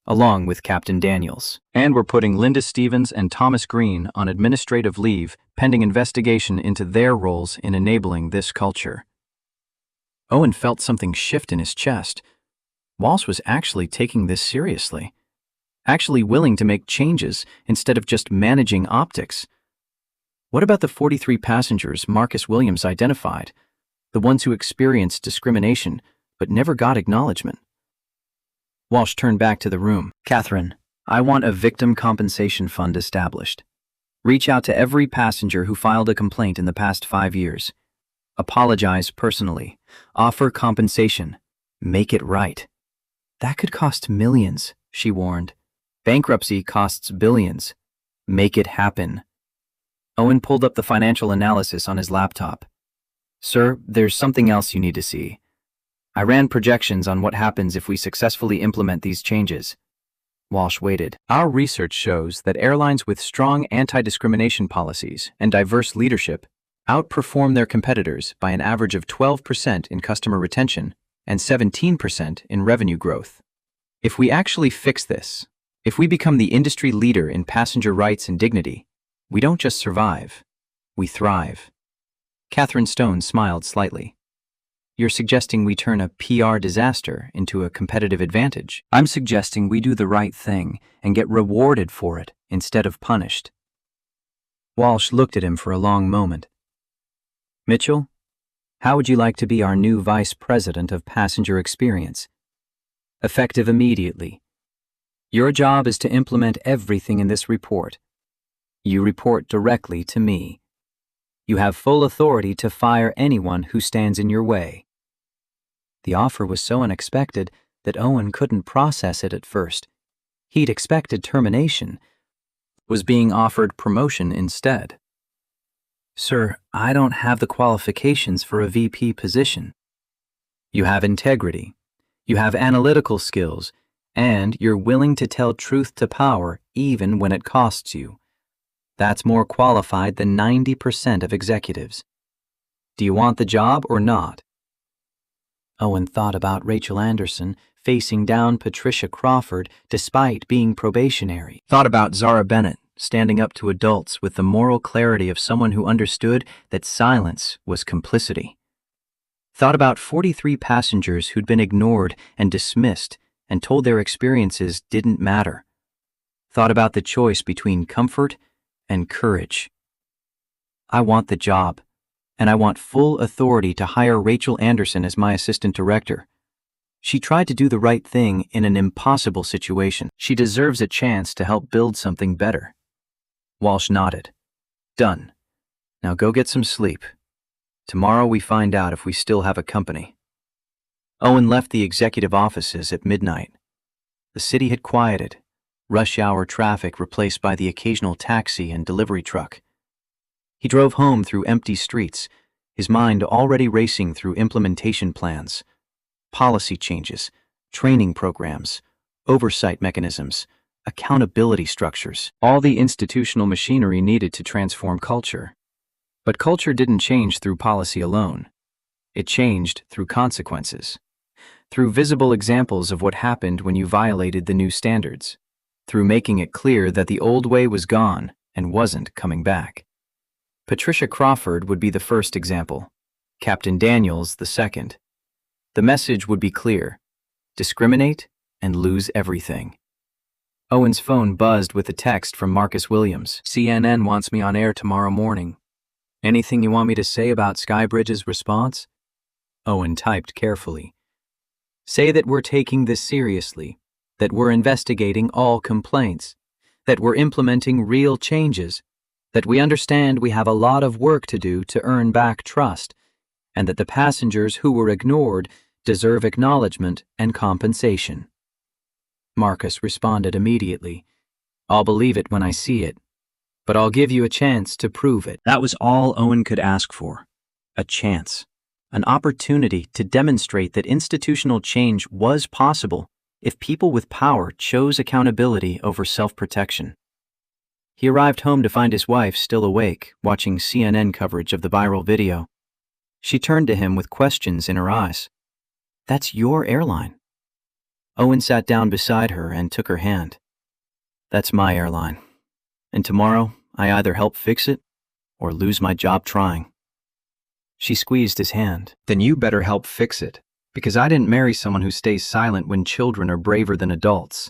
along with Captain Daniels. And we're putting Linda Stevens and Thomas Green on administrative leave pending investigation into their roles in enabling this culture. Owen felt something shift in his chest. Walsh was actually taking this seriously, actually willing to make changes instead of just managing optics. What about the 43 passengers Marcus Williams identified, the ones who experienced discrimination but never got acknowledgement? Walsh turned back to the room. Catherine, I want a victim compensation fund established. Reach out to every passenger who filed a complaint in the past 5 years. Apologize personally. Offer compensation. Make it right. That could cost millions, she warned. Bankruptcy costs billions. Make it happen. Owen pulled up the financial analysis on his laptop. Sir, there's something else you need to see. I ran projections on what happens if we successfully implement these changes. Walsh waited. Our research shows that airlines with strong anti-discrimination policies and diverse leadership outperform their competitors by an average of 12% in customer retention and 17% in revenue growth. If we actually fix this, if we become the industry leader in passenger rights and dignity, we don't just survive, we thrive. Catherine Stone smiled slightly. You're suggesting we turn a PR disaster into a competitive advantage? I'm suggesting we do the right thing and get rewarded for it instead of punished. Walsh looked at him for a long moment. Mitchell, how would you like to be our new Vice President of Passenger Experience? Effective immediately. Your job is to implement everything in this report. You report directly to me. You have full authority to fire anyone who stands in your way. The offer was so unexpected that Owen couldn't process it at first. He'd expected termination, was being offered promotion instead. Sir, I don't have the qualifications for a VP position. You have integrity, you have analytical skills, and you're willing to tell truth to power even when it costs you. That's more qualified than 90% of executives. Do you want the job or not? Owen thought about Rachel Anderson facing down Patricia Crawford despite being probationary. Thought about Zara Bennett standing up to adults with the moral clarity of someone who understood that silence was complicity. Thought about 43 passengers who'd been ignored and dismissed and told their experiences didn't matter. Thought about the choice between comfort and courage. I want the job, and I want full authority to hire Rachel Anderson as my assistant director. She tried to do the right thing in an impossible situation. She deserves a chance to help build something better. Walsh nodded. Done. Now go get some sleep. Tomorrow we find out if we still have a company. Owen left the executive offices at midnight. The city had quieted, rush hour traffic replaced by the occasional taxi and delivery truck. He drove home through empty streets, his mind already racing through implementation plans, policy changes, training programs, oversight mechanisms, accountability structures, all the institutional machinery needed to transform culture. But culture didn't change through policy alone. It changed through consequences, through visible examples of what happened when you violated the new standards, through making it clear that the old way was gone and wasn't coming back. Patricia Crawford would be the first example, Captain Daniels the second. The message would be clear: discriminate and lose everything. Owen's phone buzzed with a text from Marcus Williams. CNN wants me on air tomorrow morning. Anything you want me to say about Skybridge's response? Owen typed carefully. Say that we're taking this seriously, that we're investigating all complaints, that we're implementing real changes, that we understand we have a lot of work to do to earn back trust, and that the passengers who were ignored deserve acknowledgement and compensation. Marcus responded immediately. I'll believe it when I see it, but I'll give you a chance to prove it. That was all Owen could ask for. A chance. An opportunity to demonstrate that institutional change was possible if people with power chose accountability over self-protection. He arrived home to find his wife still awake, watching CNN coverage of the viral video. She turned to him with questions in her eyes. That's your airline. Owen sat down beside her and took her hand. That's my airline. And tomorrow, I either help fix it or lose my job trying. She squeezed his hand. Then you better help fix it, because I didn't marry someone who stays silent when children are braver than adults.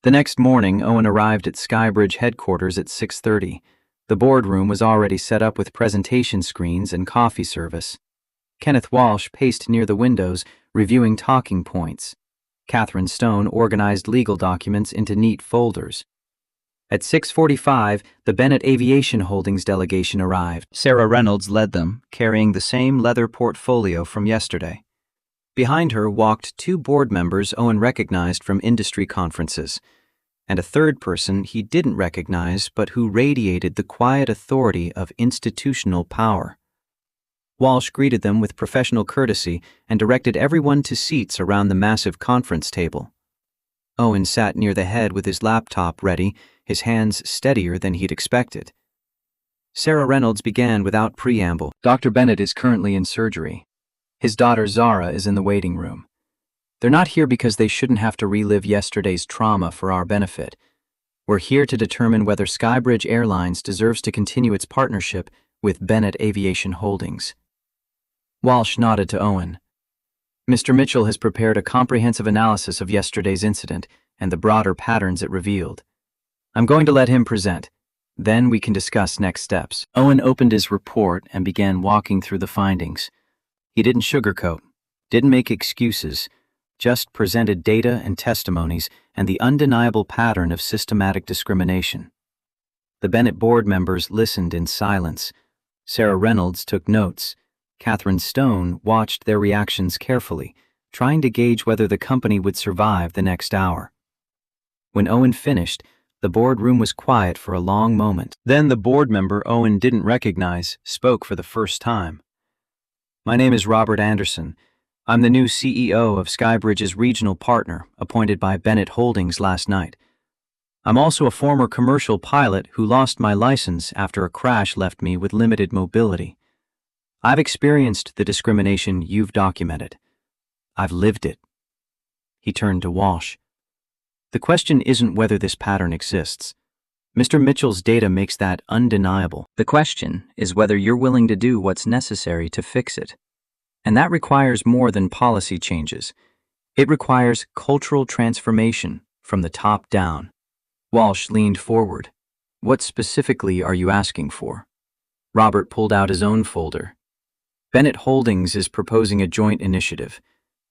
The next morning, Owen arrived at Skybridge headquarters at 6:30. The boardroom was already set up with presentation screens and coffee service. Kenneth Walsh paced near the windows, reviewing talking points. Catherine Stone organized legal documents into neat folders. At 6:45, the Bennett Aviation Holdings delegation arrived. Sarah Reynolds led them, carrying the same leather portfolio from yesterday. Behind her walked two board members Owen recognized from industry conferences, and a third person he didn't recognize but who radiated the quiet authority of institutional power. Walsh greeted them with professional courtesy and directed everyone to seats around the massive conference table. Owen sat near the head with his laptop ready, his hands steadier than he'd expected. Sarah Reynolds began without preamble. Dr. Bennett is currently in surgery. His daughter Zara is in the waiting room. They're not here because they shouldn't have to relive yesterday's trauma for our benefit. We're here to determine whether Skybridge Airlines deserves to continue its partnership with Bennett Aviation Holdings. Walsh nodded to Owen. Mr. Mitchell has prepared a comprehensive analysis of yesterday's incident and the broader patterns it revealed. I'm going to let him present. Then we can discuss next steps. Owen opened his report and began walking through the findings. He didn't sugarcoat, didn't make excuses, just presented data and testimonies and the undeniable pattern of systematic discrimination. The Bennett board members listened in silence. Sarah Reynolds took notes. Catherine Stone watched their reactions carefully, trying to gauge whether the company would survive the next hour. When Owen finished, the boardroom was quiet for a long moment. Then the board member Owen didn't recognize spoke for the first time. My name is Robert Anderson. I'm the new CEO of Skybridge's regional partner, appointed by Bennett Holdings last night. I'm also a former commercial pilot who lost my license after a crash left me with limited mobility. I've experienced the discrimination you've documented. I've lived it. He turned to Walsh. The question isn't whether this pattern exists. Mr. Mitchell's data makes that undeniable. The question is whether you're willing to do what's necessary to fix it. And that requires more than policy changes. It requires cultural transformation from the top down. Walsh leaned forward. What specifically are you asking for? Robert pulled out his own folder. Bennett Holdings is proposing a joint initiative.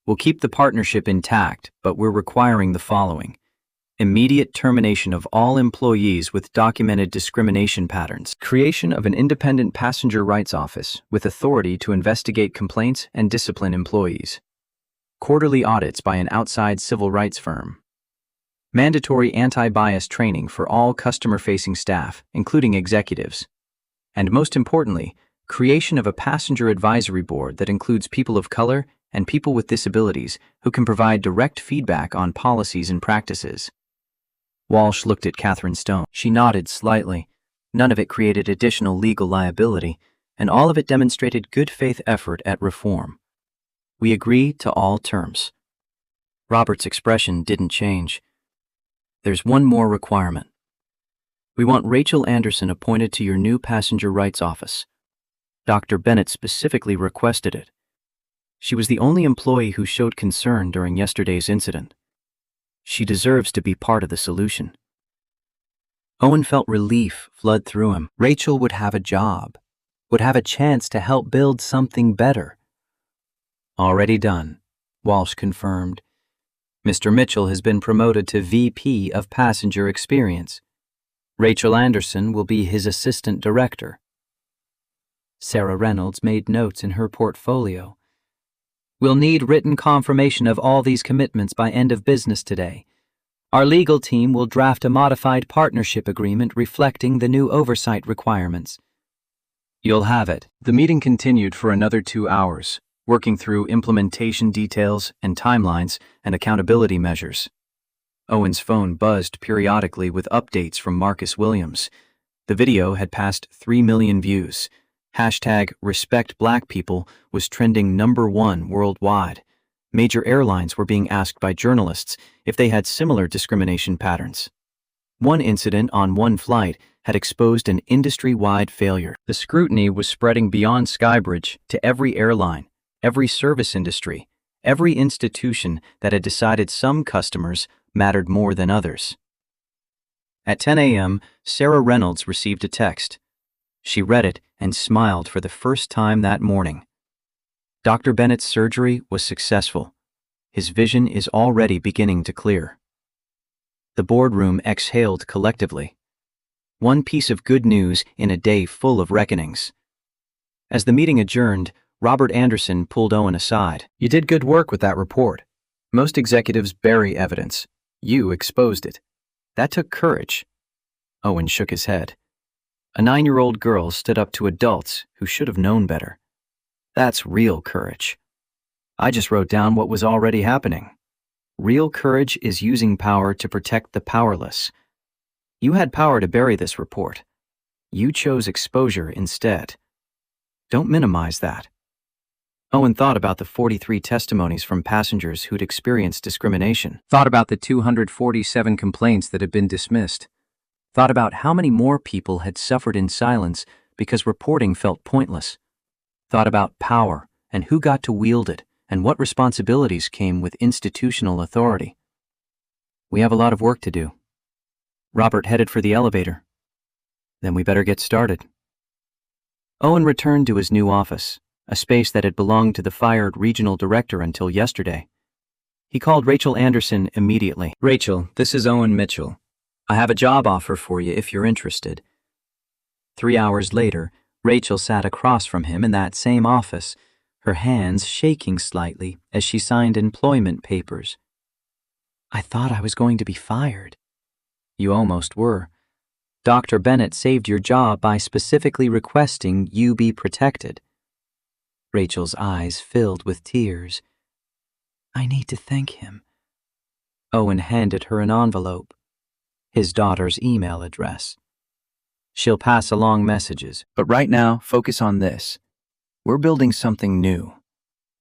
We'll keep the partnership intact, but we're requiring the following. Immediate termination of all employees with documented discrimination patterns. Creation of an independent passenger rights office with authority to investigate complaints and discipline employees. Quarterly audits by an outside civil rights firm. Mandatory anti-bias training for all customer-facing staff, including executives. And most importantly, creation of a passenger advisory board that includes people of color and people with disabilities who can provide direct feedback on policies and practices. Walsh looked at Catherine Stone. She nodded slightly. None of it created additional legal liability, and all of it demonstrated good faith effort at reform. We agree to all terms. Robert's expression didn't change. There's one more requirement. We want Rachel Anderson appointed to your new passenger rights office. Dr. Bennett specifically requested it. She was the only employee who showed concern during yesterday's incident. She deserves to be part of the solution. Owen felt relief flood through him. Rachel would have a job, would have a chance to help build something better. Already done, Walsh confirmed. Mr. Mitchell has been promoted to VP of Passenger Experience. Rachel Anderson will be his assistant director. Sarah Reynolds made notes in her portfolio. We'll need written confirmation of all these commitments by end of business today. Our legal team will draft a modified partnership agreement reflecting the new oversight requirements. You'll have it. The meeting continued for another 2 hours, working through implementation details and timelines and accountability measures. Owen's phone buzzed periodically with updates from Marcus Williams. The video had passed 3 million views. #RespectBlackPeople was trending #1 worldwide. Major airlines were being asked by journalists if they had similar discrimination patterns. One incident on one flight had exposed an industry-wide failure. The scrutiny was spreading beyond Skybridge to every airline, every service industry, every institution that had decided some customers mattered more than others. At 10 a.m., Sarah Reynolds received a text. She read it and smiled for the first time that morning. Dr. Bennett's surgery was successful. His vision is already beginning to clear. The boardroom exhaled collectively. One piece of good news in a day full of reckonings. As the meeting adjourned, Robert Anderson pulled Owen aside. "You did good work with that report. Most executives bury evidence. You exposed it. That took courage." Owen shook his head. A 9-year-old girl stood up to adults who should have known better. That's real courage. I just wrote down what was already happening. Real courage is using power to protect the powerless. You had power to bury this report. You chose exposure instead. Don't minimize that. Owen thought about the 43 testimonies from passengers who'd experienced discrimination. Thought about the 247 complaints that had been dismissed. Thought about how many more people had suffered in silence because reporting felt pointless. Thought about power and who got to wield it and what responsibilities came with institutional authority. We have a lot of work to do. Robert headed for the elevator. Then we better get started. Owen returned to his new office, a space that had belonged to the fired regional director until yesterday. He called Rachel Anderson immediately. "Rachel, this is Owen Mitchell. I have a job offer for you if you're interested." 3 hours later, Rachel sat across from him in that same office, her hands shaking slightly as she signed employment papers. "I thought I was going to be fired." "You almost were. Dr. Bennett saved your job by specifically requesting you be protected." Rachel's eyes filled with tears. "I need to thank him." Owen handed her an envelope. His daughter's email address. "She'll pass along messages, but right now, focus on this. We're building something new.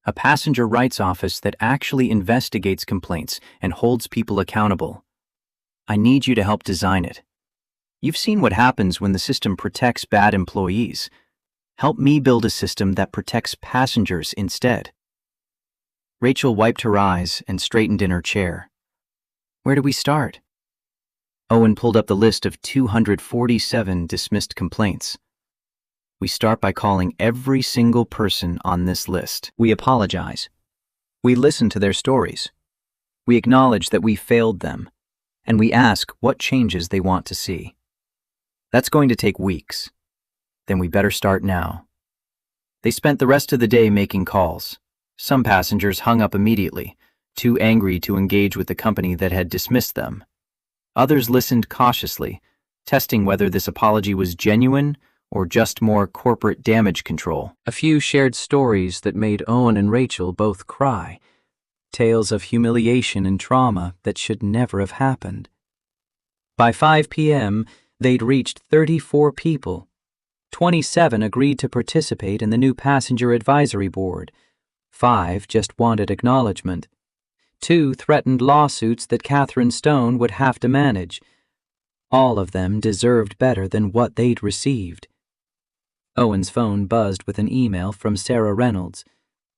A passenger rights office that actually investigates complaints and holds people accountable. I need you to help design it. You've seen what happens when the system protects bad employees. Help me build a system that protects passengers instead." Rachel wiped her eyes and straightened in her chair. "Where do we start?" Owen pulled up the list of 247 dismissed complaints. "We start by calling every single person on this list. We apologize. We listen to their stories. We acknowledge that we failed them, and we ask what changes they want to see. That's going to take weeks. Then we better start now." They spent the rest of the day making calls. Some passengers hung up immediately, too angry to engage with the company that had dismissed them. Others listened cautiously, testing whether this apology was genuine or just more corporate damage control. A few shared stories that made Owen and Rachel both cry. Tales of humiliation and trauma that should never have happened. By 5 p.m., they'd reached 34 people. 27 agreed to participate in the new passenger advisory board. 5 just wanted acknowledgement. 2 threatened lawsuits that Catherine Stone would have to manage. All of them deserved better than what they'd received. Owen's phone buzzed with an email from Sarah Reynolds.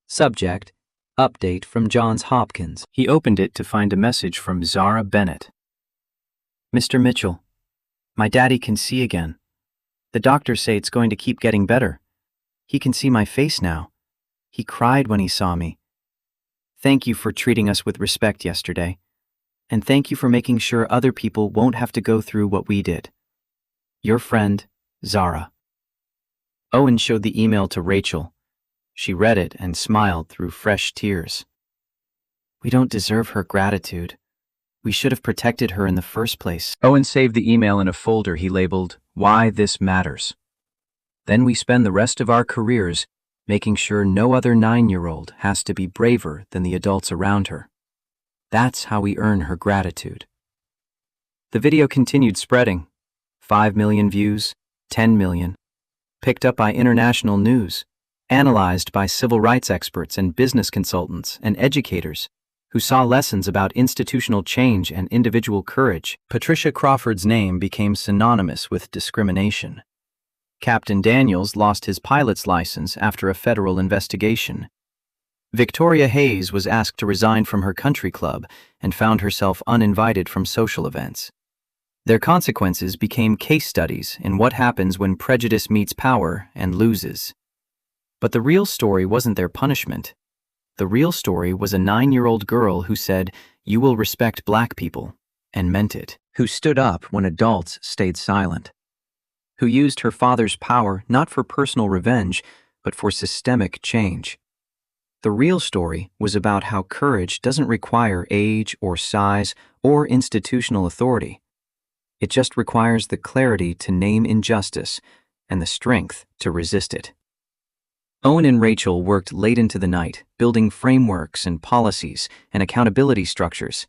Subject, update from Johns Hopkins. He opened it to find a message from Zara Bennett. "Mr. Mitchell, my daddy can see again. The doctors say it's going to keep getting better. He can see my face now. He cried when he saw me. Thank you for treating us with respect yesterday. And thank you for making sure other people won't have to go through what we did. Your friend, Zara." Owen showed the email to Rachel. She read it and smiled through fresh tears. "We don't deserve her gratitude. We should have protected her in the first place." Owen saved the email in a folder he labeled, "Why This Matters." "Then we spend the rest of our careers making sure no other 9-year-old has to be braver than the adults around her. That's how we earn her gratitude." The video continued spreading. 5 million views, 10 million. Picked up by international news. analyzed by civil rights experts and business consultants and educators who saw lessons about institutional change and individual courage. Patricia Crawford's name became synonymous with discrimination. Captain Daniels lost his pilot's license after a federal investigation. Victoria Hayes was asked to resign from her country club and found herself uninvited from social events. Their consequences became case studies in what happens when prejudice meets power and loses. But the real story wasn't their punishment. The real story was a 9-year-old girl who said, "You will respect black people," and meant it, who stood up when adults stayed silent, who used her father's power not for personal revenge, but for systemic change. The real story was about how courage doesn't require age or size or institutional authority. It just requires the clarity to name injustice and the strength to resist it. Owen and Rachel worked late into the night, building frameworks and policies and accountability structures.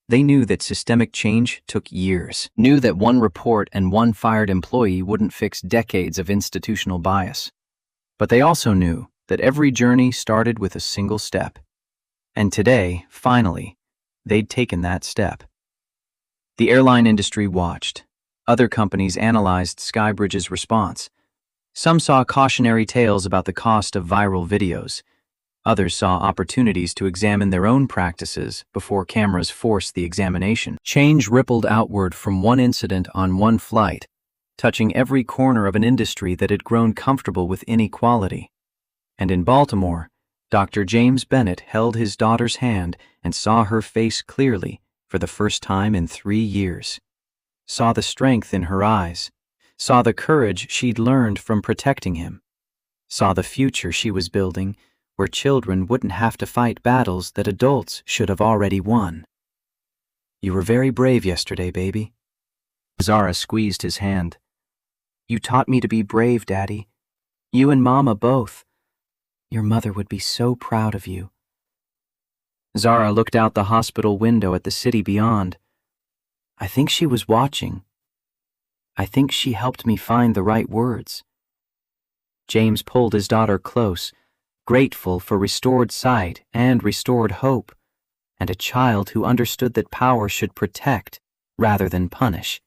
They knew that systemic change took years, knew that one report and one fired employee wouldn't fix decades of institutional bias. But they also knew that every journey started with a single step. And today, finally, they'd taken that step. The airline industry watched. Other companies analyzed Skybridge's response. Some saw cautionary tales about the cost of viral videos. Others saw opportunities to examine their own practices before cameras forced the examination. Change rippled outward from one incident on one flight, touching every corner of an industry that had grown comfortable with inequality. And in Baltimore, Dr. James Bennett held his daughter's hand and saw her face clearly for the first time in 3 years. Saw the strength in her eyes. Saw the courage she'd learned from protecting him. Saw the future she was building where children wouldn't have to fight battles that adults should have already won. "You were very brave yesterday, baby." Zara squeezed his hand. "You taught me to be brave, Daddy. You and Mama both. Your mother would be so proud of you." Zara looked out the hospital window at the city beyond. "I think she was watching. I think she helped me find the right words." James pulled his daughter close, grateful for restored sight and restored hope, and a child who understood that power should protect rather than punish.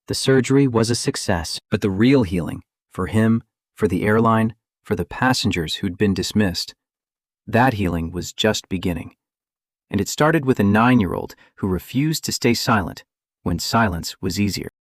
The surgery was a success, but the real healing, for him, for the airline, for the passengers who'd been dismissed, that healing was just beginning. And it started with a 9-year-old who refused to stay silent when silence was easier.